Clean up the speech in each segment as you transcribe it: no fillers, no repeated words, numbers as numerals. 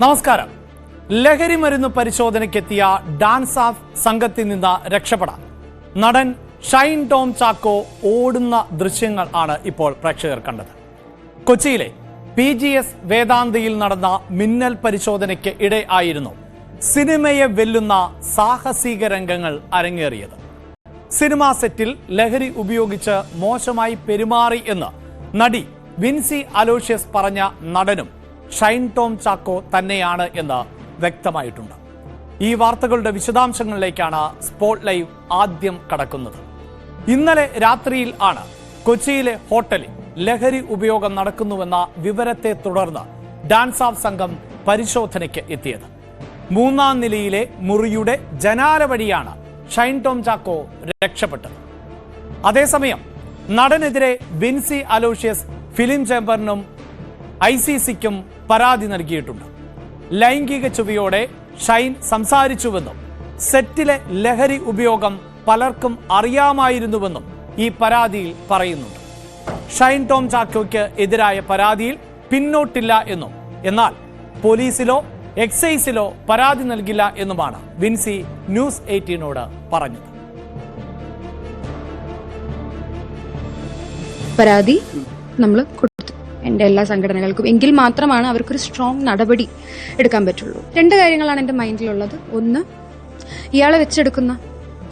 നമസ്കാരം. ലഹരി മരുന്ന് പരിശോധനയ്ക്കെത്തിയ ഡാൻസ് ഓഫ് സംഘത്തിൽ നിന്ന് രക്ഷപ്പെടാൻ നടൻ ഷൈൻ ടോം ചാക്കോ ഓടുന്ന ദൃശ്യങ്ങൾ ആണ് ഇപ്പോൾ പ്രേക്ഷകർ കണ്ടത്. കൊച്ചിയിലെ PGS വേദാന്തയിൽ നടന്ന മിന്നൽ പരിശോധനയ്ക്ക് ഇടെ ആയിരുന്നു സിനിമയെ വെല്ലുന്ന സാഹസിക രംഗങ്ങൾ അരങ്ങേറിയത്. സിനിമാ സെറ്റിൽ ലഹരി ഉപയോഗിച്ച് മോശമായി പെരുമാറി എന്ന് നടി വിൻസി അലോഷ്യസ് പറഞ്ഞ നടനും ഷൈൻ ടോം ചാക്കോ തന്നെയാണ് എന്ന് വ്യക്തമായിട്ടുണ്ട്. ഈ വാർത്തകളുടെ വിശദാംശങ്ങളിലേക്കാണ് സ്പോട്ട് ലൈവ് ആദ്യം കടക്കുന്നത്. ഇന്നലെ രാത്രിയിൽ ആണ് കൊച്ചിയിലെ ഹോട്ടലിൽ ലഹരി ഉപയോഗം നടക്കുന്നുവെന്ന വിവരത്തെ തുടർന്ന് ഡാൻസ് ഓഫ് സംഘം പരിശോധനയ്ക്ക് എത്തിയത്. 3-ാം നിലയിലെ മുറിയുടെ ജനാല വഴിയാണ് ഷൈൻ ടോം ചാക്കോ രക്ഷപ്പെട്ടത്. അതേസമയം നടനെതിരെ വിൻസി അലോഷ്യസ് ഫിലിം ചേംബറിനും ICCക്കും പരാതി നൽകിയിട്ടുണ്ട്. ലൈംഗിക ചുവയോടെ ഷൈൻ സംസാരിച്ചുവെന്നും സെറ്റിലെ ലഹരി ഉപയോഗം പലർക്കും അറിയാമായിരുന്നുവെന്നും ഈ പരാതിയിൽ പറയുന്നുണ്ട്. ഷൈൻ ടോം ചാക്കോയ്ക്ക് എതിരായ പരാതിയിൽ പിന്നോട്ടില്ല എന്നും എന്നാൽ പോലീസിലോ എക്സൈസിലോ പരാതി നൽകില്ല എന്നുമാണ് വിൻസി ന്യൂസ് 18നോട് പറഞ്ഞത്. പരാതി നമ്മൾ കൊടുത്തു എൻ്റെ എല്ലാ സംഘടനകൾക്കും. എങ്കിൽ മാത്രമാണ് അവർക്കൊരു സ്ട്രോങ് നടപടി എടുക്കാൻ പറ്റുള്ളൂ. 2 കാര്യങ്ങളാണ് എൻ്റെ മൈൻഡിലുള്ളത്. ഒന്ന്, ഇയാളെ വെച്ചെടുക്കുന്ന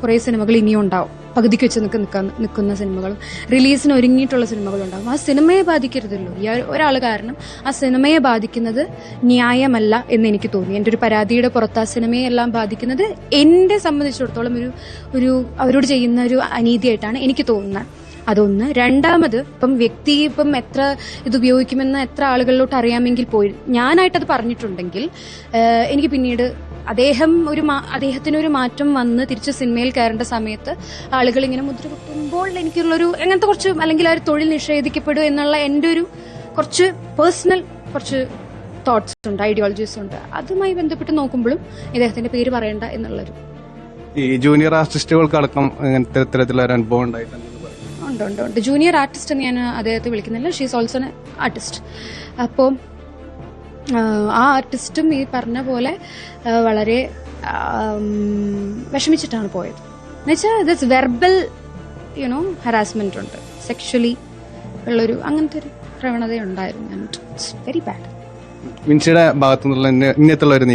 കുറേ സിനിമകൾ ഇനിയും ഉണ്ടാവും. പകുതിക്ക് വെച്ച് നിൽക്കുന്ന സിനിമകളും റിലീസിന് ഒരുങ്ങിയിട്ടുള്ള സിനിമകളും ഉണ്ടാകും. ആ സിനിമയെ ബാധിക്കരുതല്ലോ. ഒരാൾ കാരണം ആ സിനിമയെ ബാധിക്കുന്നത് ന്യായമല്ല എന്ന് എനിക്ക് തോന്നി. എൻ്റെ ഒരു പരാതിയുടെ പുറത്ത് ആ സിനിമയെ എല്ലാം ബാധിക്കുന്നത് എന്നെ സംബന്ധിച്ചിടത്തോളം ഒരു അവരോട് ചെയ്യുന്ന ഒരു അനീതിയായിട്ടാണ് എനിക്ക് തോന്നുന്നത്. അതൊന്ന്. രണ്ടാമത്, ഇപ്പം എത്ര ഇത് ഉപയോഗിക്കുമെന്ന് എത്ര ആളുകളിലോട്ട് അറിയാമെങ്കിൽ പോയി ഞാനായിട്ടത് പറഞ്ഞിട്ടുണ്ടെങ്കിൽ എനിക്ക് പിന്നീട് അദ്ദേഹത്തിനൊരു മാറ്റം വന്ന് തിരിച്ച് സിനിമയിൽ കയറേണ്ട സമയത്ത് ആളുകൾ ഇങ്ങനെ മുദ്ര കുത്തുമ്പോൾ എനിക്കുള്ളൊരു അങ്ങനത്തെ കുറച്ച്, അല്ലെങ്കിൽ ആ ഒരു തൊഴിൽ നിഷേധിക്കപ്പെടും എന്നുള്ള എൻ്റെ ഒരു കുറച്ച് പേഴ്സണൽ തോട്ട്സ് ഉണ്ട്, ഐഡിയോളജീസ് ഉണ്ട്. അതുമായി ബന്ധപ്പെട്ട് നോക്കുമ്പോഴും ഇദ്ദേഹത്തിന്റെ പേര് പറയണ്ട എന്നുള്ളൊരു ഈ ജൂനിയർ ആർട്ടിസ്റ്റുകൾക്കടക്കം അങ്ങനത്തെ ഇത്തരത്തിലുള്ള ഒരു അനുഭവം ഉണ്ടായിട്ടുണ്ട്. ഉണ്ട്. ജൂനിയർ ആർട്ടിസ്റ്റ് എന്ന് ഞാൻ അദ്ദേഹത്തെ വിളിക്കുന്നില്ല. She's also an artist. അപ്പോൾ ആ ആർട്ടിസ്റ്റും ഈ പറഞ്ഞ പോലെ വളരെ വിഷമിച്ചിട്ടാണ് പോയത്. എന്നുവെച്ചാൽ ദിസ് വെർബൽ ഹറാസ്മെന്റ് ഉണ്ട്, സെക്ഷലി ഉള്ളൊരു അങ്ങനത്തെ ഒരു പ്രവണതയുണ്ടായിരുന്നു. It's very bad. വിൻസിയുടെ ഭാഗത്തുനിന്നുള്ള ഇന്നത്തുള്ള ഒരു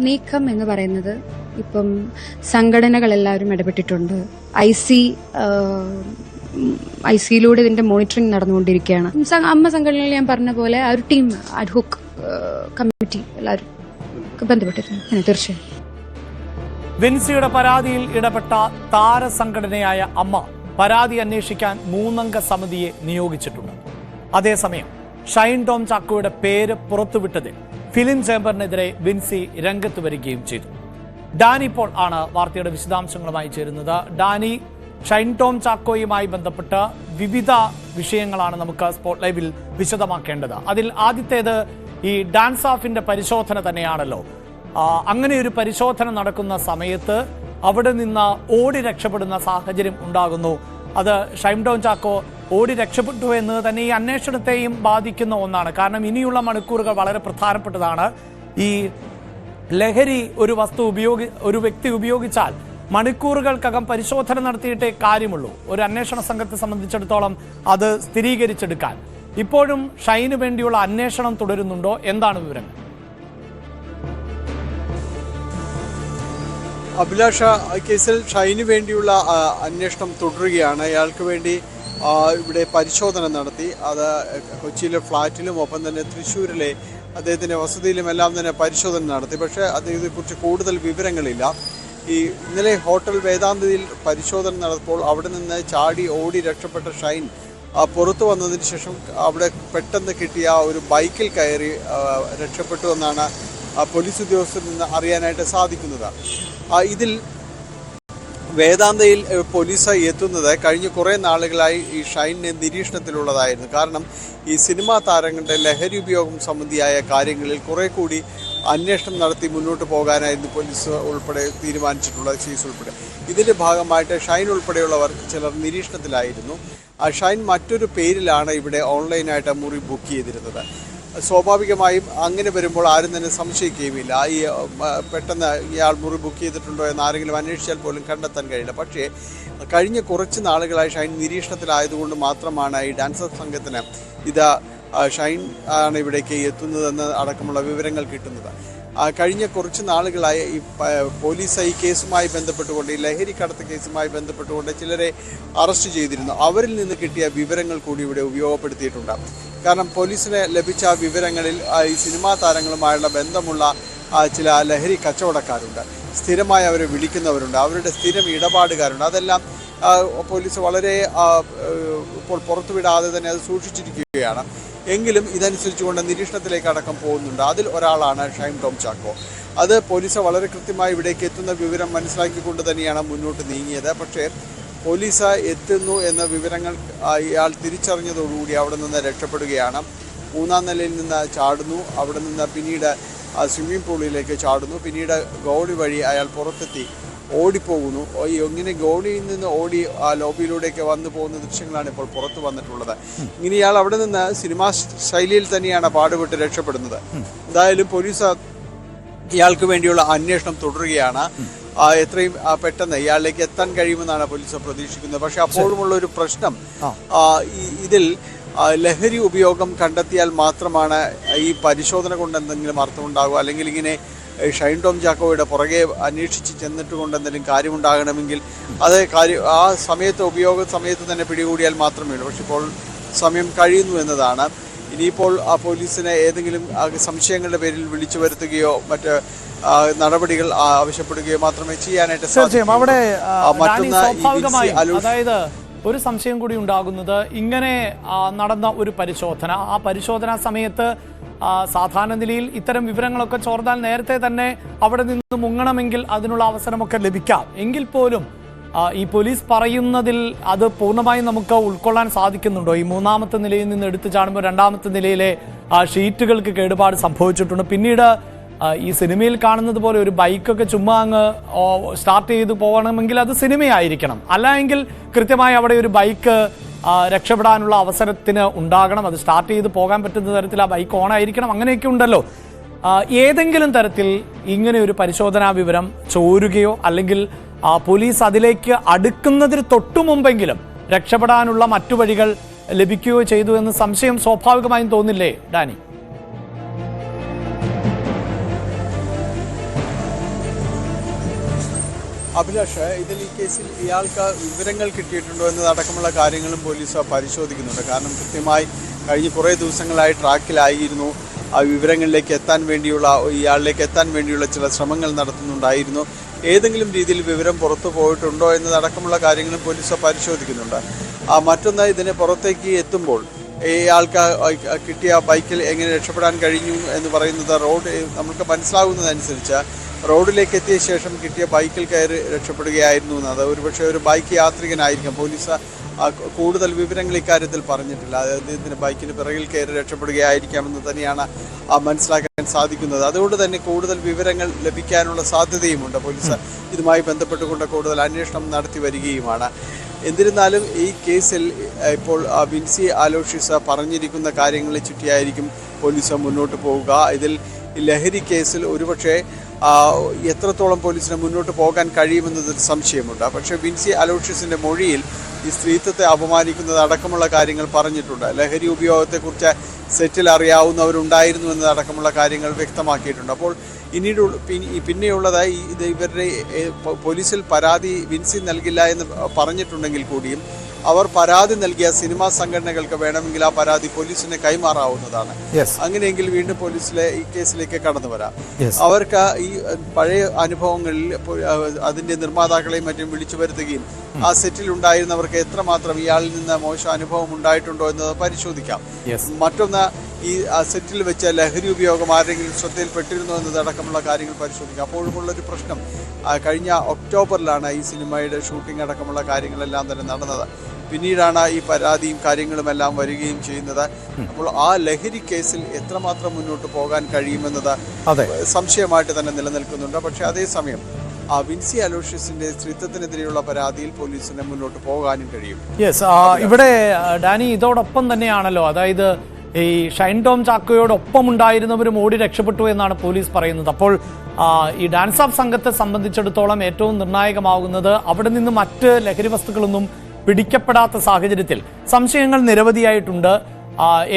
നീക്കം എന്ന് പറയുന്നത്, ഇപ്പം സംഘടനകളെല്ലാവരും ഇടപെട്ടിട്ടുണ്ട്. IC-യിലൂടെ ഇതിന്റെ മോണിറ്ററിംഗ് നടന്നുകൊണ്ടിരിക്കുകയാണ്. അമ്മ സംഘടനയിൽ ഞാൻ പറഞ്ഞ പോലെ ആ ഒരു ടീം, അഡ്ഹോക് കമ്മിറ്റി എല്ലാവരും ബന്ധപ്പെട്ടിരുന്നു. തീർച്ചയായും വിൻസിയുടെ പരാതിയിൽ ഇടപെട്ട താരസംഘടനയായ അമ്മ പരാതി അന്വേഷിക്കാൻ 3-അംഗ സമിതിയെ നിയോഗിച്ചിട്ടുണ്ട്. അതേസമയം ഷൈൻ ടോം ചാക്കോയുടെ പേര് പുറത്തുവിട്ടതിൽ ഫിലിം ചേംബറിനെതിരെ വിൻസി രംഗത്ത് വരികയും ചെയ്തു. ഡാനി പോൾ ആണ് വാർത്തയുടെ വിശദാംശങ്ങളുമായി ചേരുന്നത്. ഡാനി, ഷൈൻ ടോം ചാക്കോയുമായി ബന്ധപ്പെട്ട് വിവിധ വിഷയങ്ങളാണ് നമുക്ക് സ്പോട്ട് ലൈവിൽ വിശദമാക്കേണ്ടത്. അതിൽ ആദ്യത്തേത് ഈ ഡാൻസ് ഓഫിന്റെ പരിശോധന തന്നെയാണല്ലോ. അങ്ങനെ ഒരു പരിശോധന നടക്കുന്ന സമയത്ത് അവിടെ നിന്ന് ഓടി രക്ഷപ്പെടുന്ന സാഹചര്യം ഉണ്ടാകുന്നു. അത് ഷൈൻ ടോം ചാക്കോ ഓടി രക്ഷപ്പെട്ടു എന്ന് തന്നെ ഈ അന്വേഷണത്തെയും ബാധിക്കുന്ന ഒന്നാണ്. കാരണം ഇനിയുള്ള മണിക്കൂറുകൾ വളരെ പ്രധാനപ്പെട്ടതാണ്. ഈ ലഹരി ഒരു വ്യക്തി ഉപയോഗിച്ചാൽ മണിക്കൂറുകൾക്കകം പരിശോധന നടത്തിയിട്ടേ കാര്യമുള്ളൂ. ഒരു അന്വേഷണ സംഘത്തെ സംബന്ധിച്ചിടത്തോളം അത് സ്ഥിരീകരിച്ചെടുക്കാൻ ഇപ്പോഴും ഷൈന് വേണ്ടിയുള്ള അന്വേഷണം തുടരുന്നുണ്ടോ? എന്താണ് വിവരങ്ങൾ? അഭിലാഷ, കേസിൽ ഷൈന് വേണ്ടിയുള്ള അന്വേഷണം തുടരുകയാണ്. അയാൾക്ക് വേണ്ടി ഇവിടെ പരിശോധന നടത്തി. അത് കൊച്ചിയിലെ ഫ്ളാറ്റിലും ഒപ്പം തന്നെ തൃശ്ശൂരിലെ അദ്ദേഹത്തിൻ്റെ വസതിയിലും എല്ലാം തന്നെ പരിശോധന നടത്തി. പക്ഷേ അതിനെക്കുറിച്ച് കൂടുതൽ വിവരങ്ങളില്ല. ഇന്നലെ ഹോട്ടൽ വേദാന്തയിൽ പരിശോധന നടത്തുമ്പോൾ അവിടെ നിന്ന് ചാടി ഓടി രക്ഷപ്പെട്ട ഷൈൻ പുറത്തു വന്നതിന് ശേഷം അവിടെ പെട്ടെന്ന് കിട്ടിയ ഒരു ബൈക്കിൽ കയറി രക്ഷപ്പെട്ടു എന്നാണ് പോലീസ് ഉദ്യോഗസ്ഥരിൽ നിന്ന് അറിയാനായിട്ട് സാധിക്കുന്നത്. ഇതിൽ വേദാന്തയിൽ പോലീസ് എത്തുന്നത് കഴിഞ്ഞ കുറേ നാളുകളായി ഈ ഷൈനിനെ നിരീക്ഷണത്തിലുള്ളതായിരുന്നു. കാരണം ഈ സിനിമാ താരങ്ങളുടെ ലഹരി ഉപയോഗം സംബന്ധിയായ കാര്യങ്ങളിൽ കുറെ കൂടി അന്വേഷണം നടത്തി മുന്നോട്ട് പോകാനായിരുന്നു പോലീസ് ഉൾപ്പെടെ തീരുമാനിച്ചിട്ടുള്ളത്, ചീഫ് ഉൾപ്പെടെ. ഇതിൻ്റെ ഭാഗമായിട്ട് ഷൈൻ ഉൾപ്പെടെയുള്ളവർ ചിലർ നിരീക്ഷണത്തിലായിരുന്നു. ഷൈൻ മറ്റൊരു പേരിലാണ് ഇവിടെ ഓൺലൈനായിട്ട് മുറി ബുക്ക് ചെയ്തിരുന്നത്. സ്വാഭാവികമായും അങ്ങനെ വരുമ്പോൾ ആരും തന്നെ സംശയിക്കുകയുമില്ല. ഈ പെട്ടെന്ന് ഇയാൾ മുറി ബുക്ക് ചെയ്തിട്ടുണ്ടോ എന്ന് ആരെങ്കിലും അന്വേഷിച്ചാൽ പോലും കണ്ടെത്താൻ കഴിയില്ല. പക്ഷേ കഴിഞ്ഞ കുറച്ച് നാളുകളായി ഷൈൻ നിരീക്ഷണത്തിലായതുകൊണ്ട് മാത്രമാണ് ഈ ഡാൻസർ സംഘത്തിന് ഷൈൻ ആണ് ഇവിടേക്ക് എത്തുന്നതെന്ന് അടക്കമുള്ള വിവരങ്ങൾ കിട്ടുന്നത്. കഴിഞ്ഞ കുറച്ച് നാളുകളായി ഈ പോലീസ് ഈ കേസുമായി ബന്ധപ്പെട്ടുകൊണ്ട് ഈ ലഹരി കടത്ത് കേസുമായി ബന്ധപ്പെട്ടുകൊണ്ട് ചിലരെ അറസ്റ്റ് ചെയ്തിരുന്നു. അവരിൽ നിന്ന് കിട്ടിയ വിവരങ്ങൾ കൂടി ഇവിടെ ഉപയോഗപ്പെടുത്തിയിട്ടുണ്ട്. കാരണം പോലീസിന് ലഭിച്ച വിവരങ്ങളിൽ ഈ സിനിമാ താരങ്ങളുമായുള്ള ബന്ധമുള്ള ചില ലഹരി കച്ചവടക്കാരുണ്ട്, സ്ഥിരമായി അവരെ വിളിക്കുന്നവരുണ്ട്, അവരുടെ സ്ഥിരം ഇടപാടുകാരുണ്ട്. അതെല്ലാം പോലീസ് വളരെ ഇപ്പോൾ പുറത്തുവിടാതെ തന്നെ അത് സൂക്ഷിച്ചിരിക്കുകയാണ്. എങ്കിലും ഇതനുസരിച്ചുകൊണ്ട് നിരീക്ഷണത്തിലേക്ക് അടക്കം പോകുന്നുണ്ട്. അതിൽ ഒരാളാണ് ഷൈൻ ടോം ചാക്കോ. അത് പോലീസ് വളരെ കൃത്യമായി ഇവിടേക്ക് എത്തുന്ന വിവരം മനസ്സിലാക്കിക്കൊണ്ട് തന്നെയാണ് മുന്നോട്ട് നീങ്ങിയത്. പക്ഷേ പോലീസ് എത്തുന്നു എന്ന വിവരങ്ങൾ ഇയാൾ തിരിച്ചറിഞ്ഞതോടുകൂടി അവിടെ നിന്ന് രക്ഷപ്പെടുകയാണ്. 3-ാം നിലയിൽ നിന്ന് ചാടുന്നു, അവിടെ നിന്ന് പിന്നീട് സ്വിമ്മിംഗ് പൂളിലേക്ക് ചാടുന്നു, പിന്നീട് ഗോളി വഴി അയാൾ പുറത്തെത്തി ഓടിപ്പോകുന്നു. ഇങ്ങനെ ഗോളിയിൽ നിന്ന് ഓടി ആ ലോബിയിലൂടെയൊക്കെ വന്നു പോകുന്ന ദൃശ്യങ്ങളാണ് ഇപ്പോൾ പുറത്തു വന്നിട്ടുള്ളത്. ഇങ്ങനെ ഇയാൾ അവിടെ നിന്ന് സിനിമാ ശൈലിയിൽ തന്നെയാണ് പാടുപെട്ട് രക്ഷപ്പെടുന്നത്. എന്തായാലും പോലീസ് ഇയാൾക്ക് വേണ്ടിയുള്ള അന്വേഷണം തുടരുകയാണ്. എത്രയും പെട്ടെന്ന് ഇയാളിലേക്ക് എത്താൻ കഴിയുമെന്നാണ് പോലീസ് പ്രതീക്ഷിക്കുന്നത്. പക്ഷെ അപ്പോഴുമുള്ള ഒരു പ്രശ്നം, ഇതിൽ ലഹരി ഉപയോഗം കണ്ടെത്തിയാൽ മാത്രമാണ് ഈ പരിശോധന കൊണ്ട് എന്തെങ്കിലും അർത്ഥമുണ്ടാകുക, അല്ലെങ്കിൽ ഇങ്ങനെ ഷൈൻ ടോം ചാക്കോയുടെ പുറകെ അന്വേഷിച്ച് ചെന്നിട്ട് കൊണ്ട് എന്തെങ്കിലും കാര്യമുണ്ടാകണമെങ്കിൽ അത് ആ ഉപയോഗ സമയത്ത് തന്നെ പിടികൂടിയാൽ മാത്രമേ ഉള്ളൂ. പക്ഷെ ഇപ്പോൾ സമയം കഴിയുന്നു എന്നതാണ്. ഇനിയിപ്പോൾ ആ പോലീസിനെ ഏതെങ്കിലും സാംശയങ്ങളുടെ പേരിൽ വിളിച്ചു വരുത്തുകയോ മറ്റ് നടപടികൾ ആവശ്യപ്പെടുകയോ മാത്രമേ ചെയ്യാനായിട്ട് സാധിക്കൂ. അവിടെ അതായത് ഒരു സംശയം കൂടി ഉണ്ടാകുന്നത്, ഇങ്ങനെ നടന്ന ഒരു പരിശോധന, ആ പരിശോധനാ സമയത്ത് സാധാരണ നിലയിൽ ഇത്തരം വിവരങ്ങളൊക്കെ ചോർന്നാൽ നേരത്തെ തന്നെ അവിടെ നിന്ന് മുങ്ങണമെങ്കിൽ അതിനുള്ള അവസരമൊക്കെ ലഭിക്കാം. എങ്കിൽ പോലും ഈ പോലീസ് പറയുന്നതിൽ അത് പൂർണ്ണമായും നമുക്ക് ഉൾക്കൊള്ളാൻ സാധിക്കുന്നുണ്ടോ? ഈ 3-ാമത്തെ നിലയിൽ നിന്ന് എടുത്തു ചാടുമ്പോൾ 2-ാമത്തെ നിലയിലെ ഷീറ്റുകൾക്ക് കേടുപാട് സംഭവിച്ചിട്ടുണ്ട്. പിന്നീട് ഈ സിനിമയിൽ കാണുന്നത് പോലെ ഒരു ബൈക്കൊക്കെ ചുമ്മാ അങ്ങ് സ്റ്റാർട്ട് ചെയ്ത് പോകണമെങ്കിൽ അത് സിനിമയായിരിക്കണം. അല്ല എങ്കിൽ കൃത്യമായി അവിടെ ഒരു ബൈക്ക് രക്ഷപ്പെടാനുള്ള അവസരത്തിന് ഉണ്ടാകണം, അത് സ്റ്റാർട്ട് ചെയ്ത് പോകാൻ പറ്റുന്ന തരത്തിൽ ആ ബൈക്ക് ഓണായിരിക്കണം. അങ്ങനെയൊക്കെ ഉണ്ടല്ലോ. ഏതെങ്കിലും തരത്തിൽ ഇങ്ങനെ ഒരു പരിശോധനാ വിവരം ചോരുകയോ അല്ലെങ്കിൽ പോലീസ് അതിലേക്ക് അടുക്കുന്നതിന് തൊട്ടു മുമ്പെങ്കിലും രക്ഷപ്പെടാനുള്ള മറ്റു വഴികൾ ലഭിക്കുകയോ ചെയ്തു എന്ന് സംശയം സ്വാഭാവികമായും തോന്നില്ലേ ഡാനി? അഭിലാഷ്, ഇതിൽ ഈ കേസിൽ ഇയാൾക്ക് വിവരങ്ങൾ കിട്ടിയിട്ടുണ്ടോ എന്നതടക്കമുള്ള കാര്യങ്ങളും പോലീസ് പരിശോധിക്കുന്നുണ്ട്. കാരണം കൃത്യമായി കഴിഞ്ഞ കുറേ ദിവസങ്ങളായി ട്രാക്കിലായിരുന്നു. ആ വിവരങ്ങളിലേക്ക് എത്താൻ വേണ്ടിയുള്ള, ഇയാളിലേക്ക് എത്താൻ വേണ്ടിയുള്ള ചില ശ്രമങ്ങൾ നടത്തുന്നുണ്ടായിരുന്നു. ഏതെങ്കിലും രീതിയിൽ വിവരം പുറത്തു പോയിട്ടുണ്ടോ എന്നതടക്കമുള്ള കാര്യങ്ങളും പോലീസ് പരിശോധിക്കുന്നുണ്ട്. മറ്റൊന്ന്, ഇതിന് പുറത്തേക്ക് എത്തുമ്പോൾ ഇയാൾക്ക് കിട്ടിയ ബൈക്കിൽ എങ്ങനെ രക്ഷപ്പെടാൻ കഴിഞ്ഞു എന്ന് പറയുന്നത് നമുക്ക് മനസ്സിലാകുന്നതനുസരിച്ച് റോഡിലേക്ക് എത്തിയ ശേഷം കിട്ടിയ ബൈക്കിൽ കയറി രക്ഷപ്പെടുകയായിരുന്നു എന്നത്. ഒരുപക്ഷെ ഒരു ബൈക്ക് യാത്രികനായിരിക്കാം. പോലീസ് കൂടുതൽ വിവരങ്ങൾ ഇക്കാര്യത്തിൽ പറഞ്ഞിട്ടില്ല. അദ്ദേഹത്തിന് ബൈക്കിന് പിറകിൽ കയറി രക്ഷപ്പെടുകയായിരിക്കാമെന്ന് തന്നെയാണ് മനസ്സിലാക്കാൻ സാധിക്കുന്നത്. അതുകൊണ്ട് തന്നെ കൂടുതൽ വിവരങ്ങൾ ലഭിക്കാനുള്ള സാധ്യതയുമുണ്ട്. പോലീസ് ഇതുമായി ബന്ധപ്പെട്ടുകൊണ്ട് കൂടുതൽ അന്വേഷണം നടത്തി വരികയുമാണ്. എന്നിരുന്നാലും ഈ കേസിൽ ഇപ്പോൾ വിൻസി അലോഷ്യസ് പറഞ്ഞിരിക്കുന്ന കാര്യങ്ങളെ ചുറ്റിയായിരിക്കും പോലീസ് മുന്നോട്ട് പോവുക. ഇതിൽ ലഹരി കേസിൽ ഒരുപക്ഷെ എത്രത്തോളം പോലീസിന് മുന്നോട്ട് പോകാൻ കഴിയുമെന്നതൊരു സംശയമുണ്ട്. പക്ഷേ വിൻസി അലോഷ്യസിൻ്റെ മൊഴിയിൽ ഈ സ്ത്രീത്വത്തെ അപമാനിക്കുന്നത് അടക്കമുള്ള കാര്യങ്ങൾ പറഞ്ഞിട്ടുണ്ട്. ലഹരി ഉപയോഗത്തെക്കുറിച്ച് സെറ്റിൽ അറിയാവുന്നവരുണ്ടായിരുന്നു എന്നതടക്കമുള്ള കാര്യങ്ങൾ വ്യക്തമാക്കിയിട്ടുണ്ട്. അപ്പോൾ പിന്നെയുള്ളത് ഇവരുടെ പോലീസിൽ പരാതി വിൻസി നൽകില്ല എന്ന് പറഞ്ഞിട്ടുണ്ടെങ്കിൽ കൂടിയും അവർ പരാതി നൽകിയ സിനിമാ സംഘടനകൾക്ക് വേണമെങ്കിൽ ആ പരാതി പോലീസിന് കൈമാറാവുന്നതാണ്. അങ്ങനെയെങ്കിൽ വീണ്ടും പോലീസിലെ ഈ കേസിലേക്ക് കടന്നു വരാം. അവർക്ക് ഈ പഴയ അനുഭവങ്ങളിൽ അതിന്റെ നിർമ്മാതാക്കളെയും മറ്റും വിളിച്ചു വരുത്തുകയും ആ സെറ്റിൽ ഉണ്ടായിരുന്നവർക്ക് എത്രമാത്രം ഇയാളിൽ നിന്ന് മോശം അനുഭവം ഉണ്ടായിട്ടുണ്ടോ എന്നത് പരിശോധിക്കാം. മറ്റൊന്ന്, ഈ സെറ്റിൽ വെച്ച ലഹരി ഉപയോഗം ആരെങ്കിലും ശ്രദ്ധയിൽപ്പെട്ടിരുന്നോ എന്നതടക്കമുള്ള കാര്യങ്ങൾ പരിശോധിക്കാം. അപ്പോഴുമുള്ളൊരു പ്രശ്നം, കഴിഞ്ഞ ഒക്ടോബറിലാണ് ഈ സിനിമയുടെ ഷൂട്ടിംഗ് അടക്കമുള്ള കാര്യങ്ങളെല്ലാം തന്നെ നടന്നത്. പിന്നീടാണ് ഈ പരാതിയും കാര്യങ്ങളുമെല്ലാം വരികയും ചെയ്യുന്നത്. അപ്പോൾ ആ ലഹരി കേസിൽ എത്രമാത്രം മുന്നോട്ട് പോകാൻ കഴിയുമെന്നത് സംശയമായിട്ട് തന്നെ നിലനിൽക്കുന്നുണ്ട്. പക്ഷെ അതേസമയം വിൻസി അലോഷ്യസിന്റെ സ്ത്രീത്വത്തിനെതിരെയുള്ള പരാതിയിൽ പോലീസിന് മുന്നോട്ട് പോകാനും കഴിയും. ഇവിടെ ഡാനി, ഇതോടൊപ്പം തന്നെയാണല്ലോ, അതായത് ഈ ഷൈൻ ടോം ചാക്കോയോടൊപ്പം ഉണ്ടായിരുന്നവരും ഓടി രക്ഷപ്പെട്ടു എന്നാണ് പോലീസ് പറയുന്നത്. അപ്പോൾ ഈ ഡാൻസ് ഓഫ് സംഘത്തെ സംബന്ധിച്ചിടത്തോളം ഏറ്റവും നിർണായകമാകുന്നത് അവിടെ നിന്ന് മറ്റ് ലഹരി വസ്തുക്കളൊന്നും പിടിക്കപ്പെടാത്ത സാഹചര്യത്തിൽ സംശയങ്ങൾ നിരവധിയായിട്ടുണ്ട്.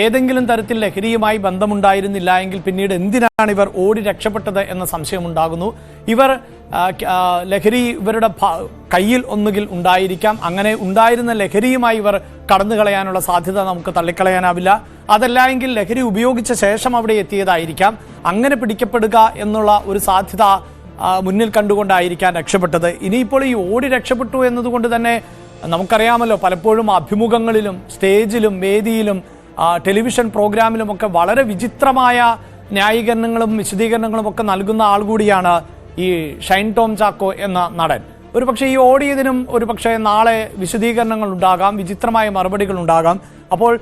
ഏതെങ്കിലും തരത്തിൽ ലഹരിയുമായി ബന്ധമുണ്ടായിരുന്നില്ല എങ്കിൽ പിന്നീട് എന്തിനാണ് ഇവർ ഓടി രക്ഷപ്പെട്ടത് എന്ന സംശയമുണ്ടാകുന്നു. ഇവർ ലഹരി ഇവരുടെ കയ്യിൽ ഒന്നുകിൽ ഉണ്ടായിരിക്കാം. അങ്ങനെ ഉണ്ടായിരുന്ന ലഹരിയുമായി ഇവർ കടന്നു കളയാനുള്ള സാധ്യത നമുക്ക് തള്ളിക്കളയാനാവില്ല. അതല്ല എങ്കിൽ ലഹരി ഉപയോഗിച്ച ശേഷം അവിടെ എത്തിയതായിരിക്കാം. അങ്ങനെ പിടിക്കപ്പെടുക എന്നുള്ള ഒരു സാധ്യത മുന്നിൽ കണ്ടുകൊണ്ടായിരിക്കാം രക്ഷപ്പെട്ടത്. ഇനിയിപ്പോൾ ഈ ഓടി രക്ഷപ്പെട്ടു എന്നതുകൊണ്ട് തന്നെ നമുക്കറിയാമല്ലോ, പലപ്പോഴും അഭിമുഖങ്ങളിലും സ്റ്റേജിലും വേദിയിലും ടെലിവിഷൻ പ്രോഗ്രാമിലുമൊക്കെ വളരെ വിചിത്രമായ ന്യായീകരണങ്ങളും വിശദീകരണങ്ങളും ഒക്കെ നൽകുന്ന ആൾ കൂടിയാണ് ഈ ഷൈൻ ടോം ചാക്കോ എന്ന നടൻ. ഒരുപക്ഷെ ഈ ഓടിയതിനും ഒരുപക്ഷെ നാളെ വിശദീകരണങ്ങൾ ഉണ്ടാകാം, വിചിത്രമായ മറുപടികൾ ഉണ്ടാകാം. അപ്പോൾ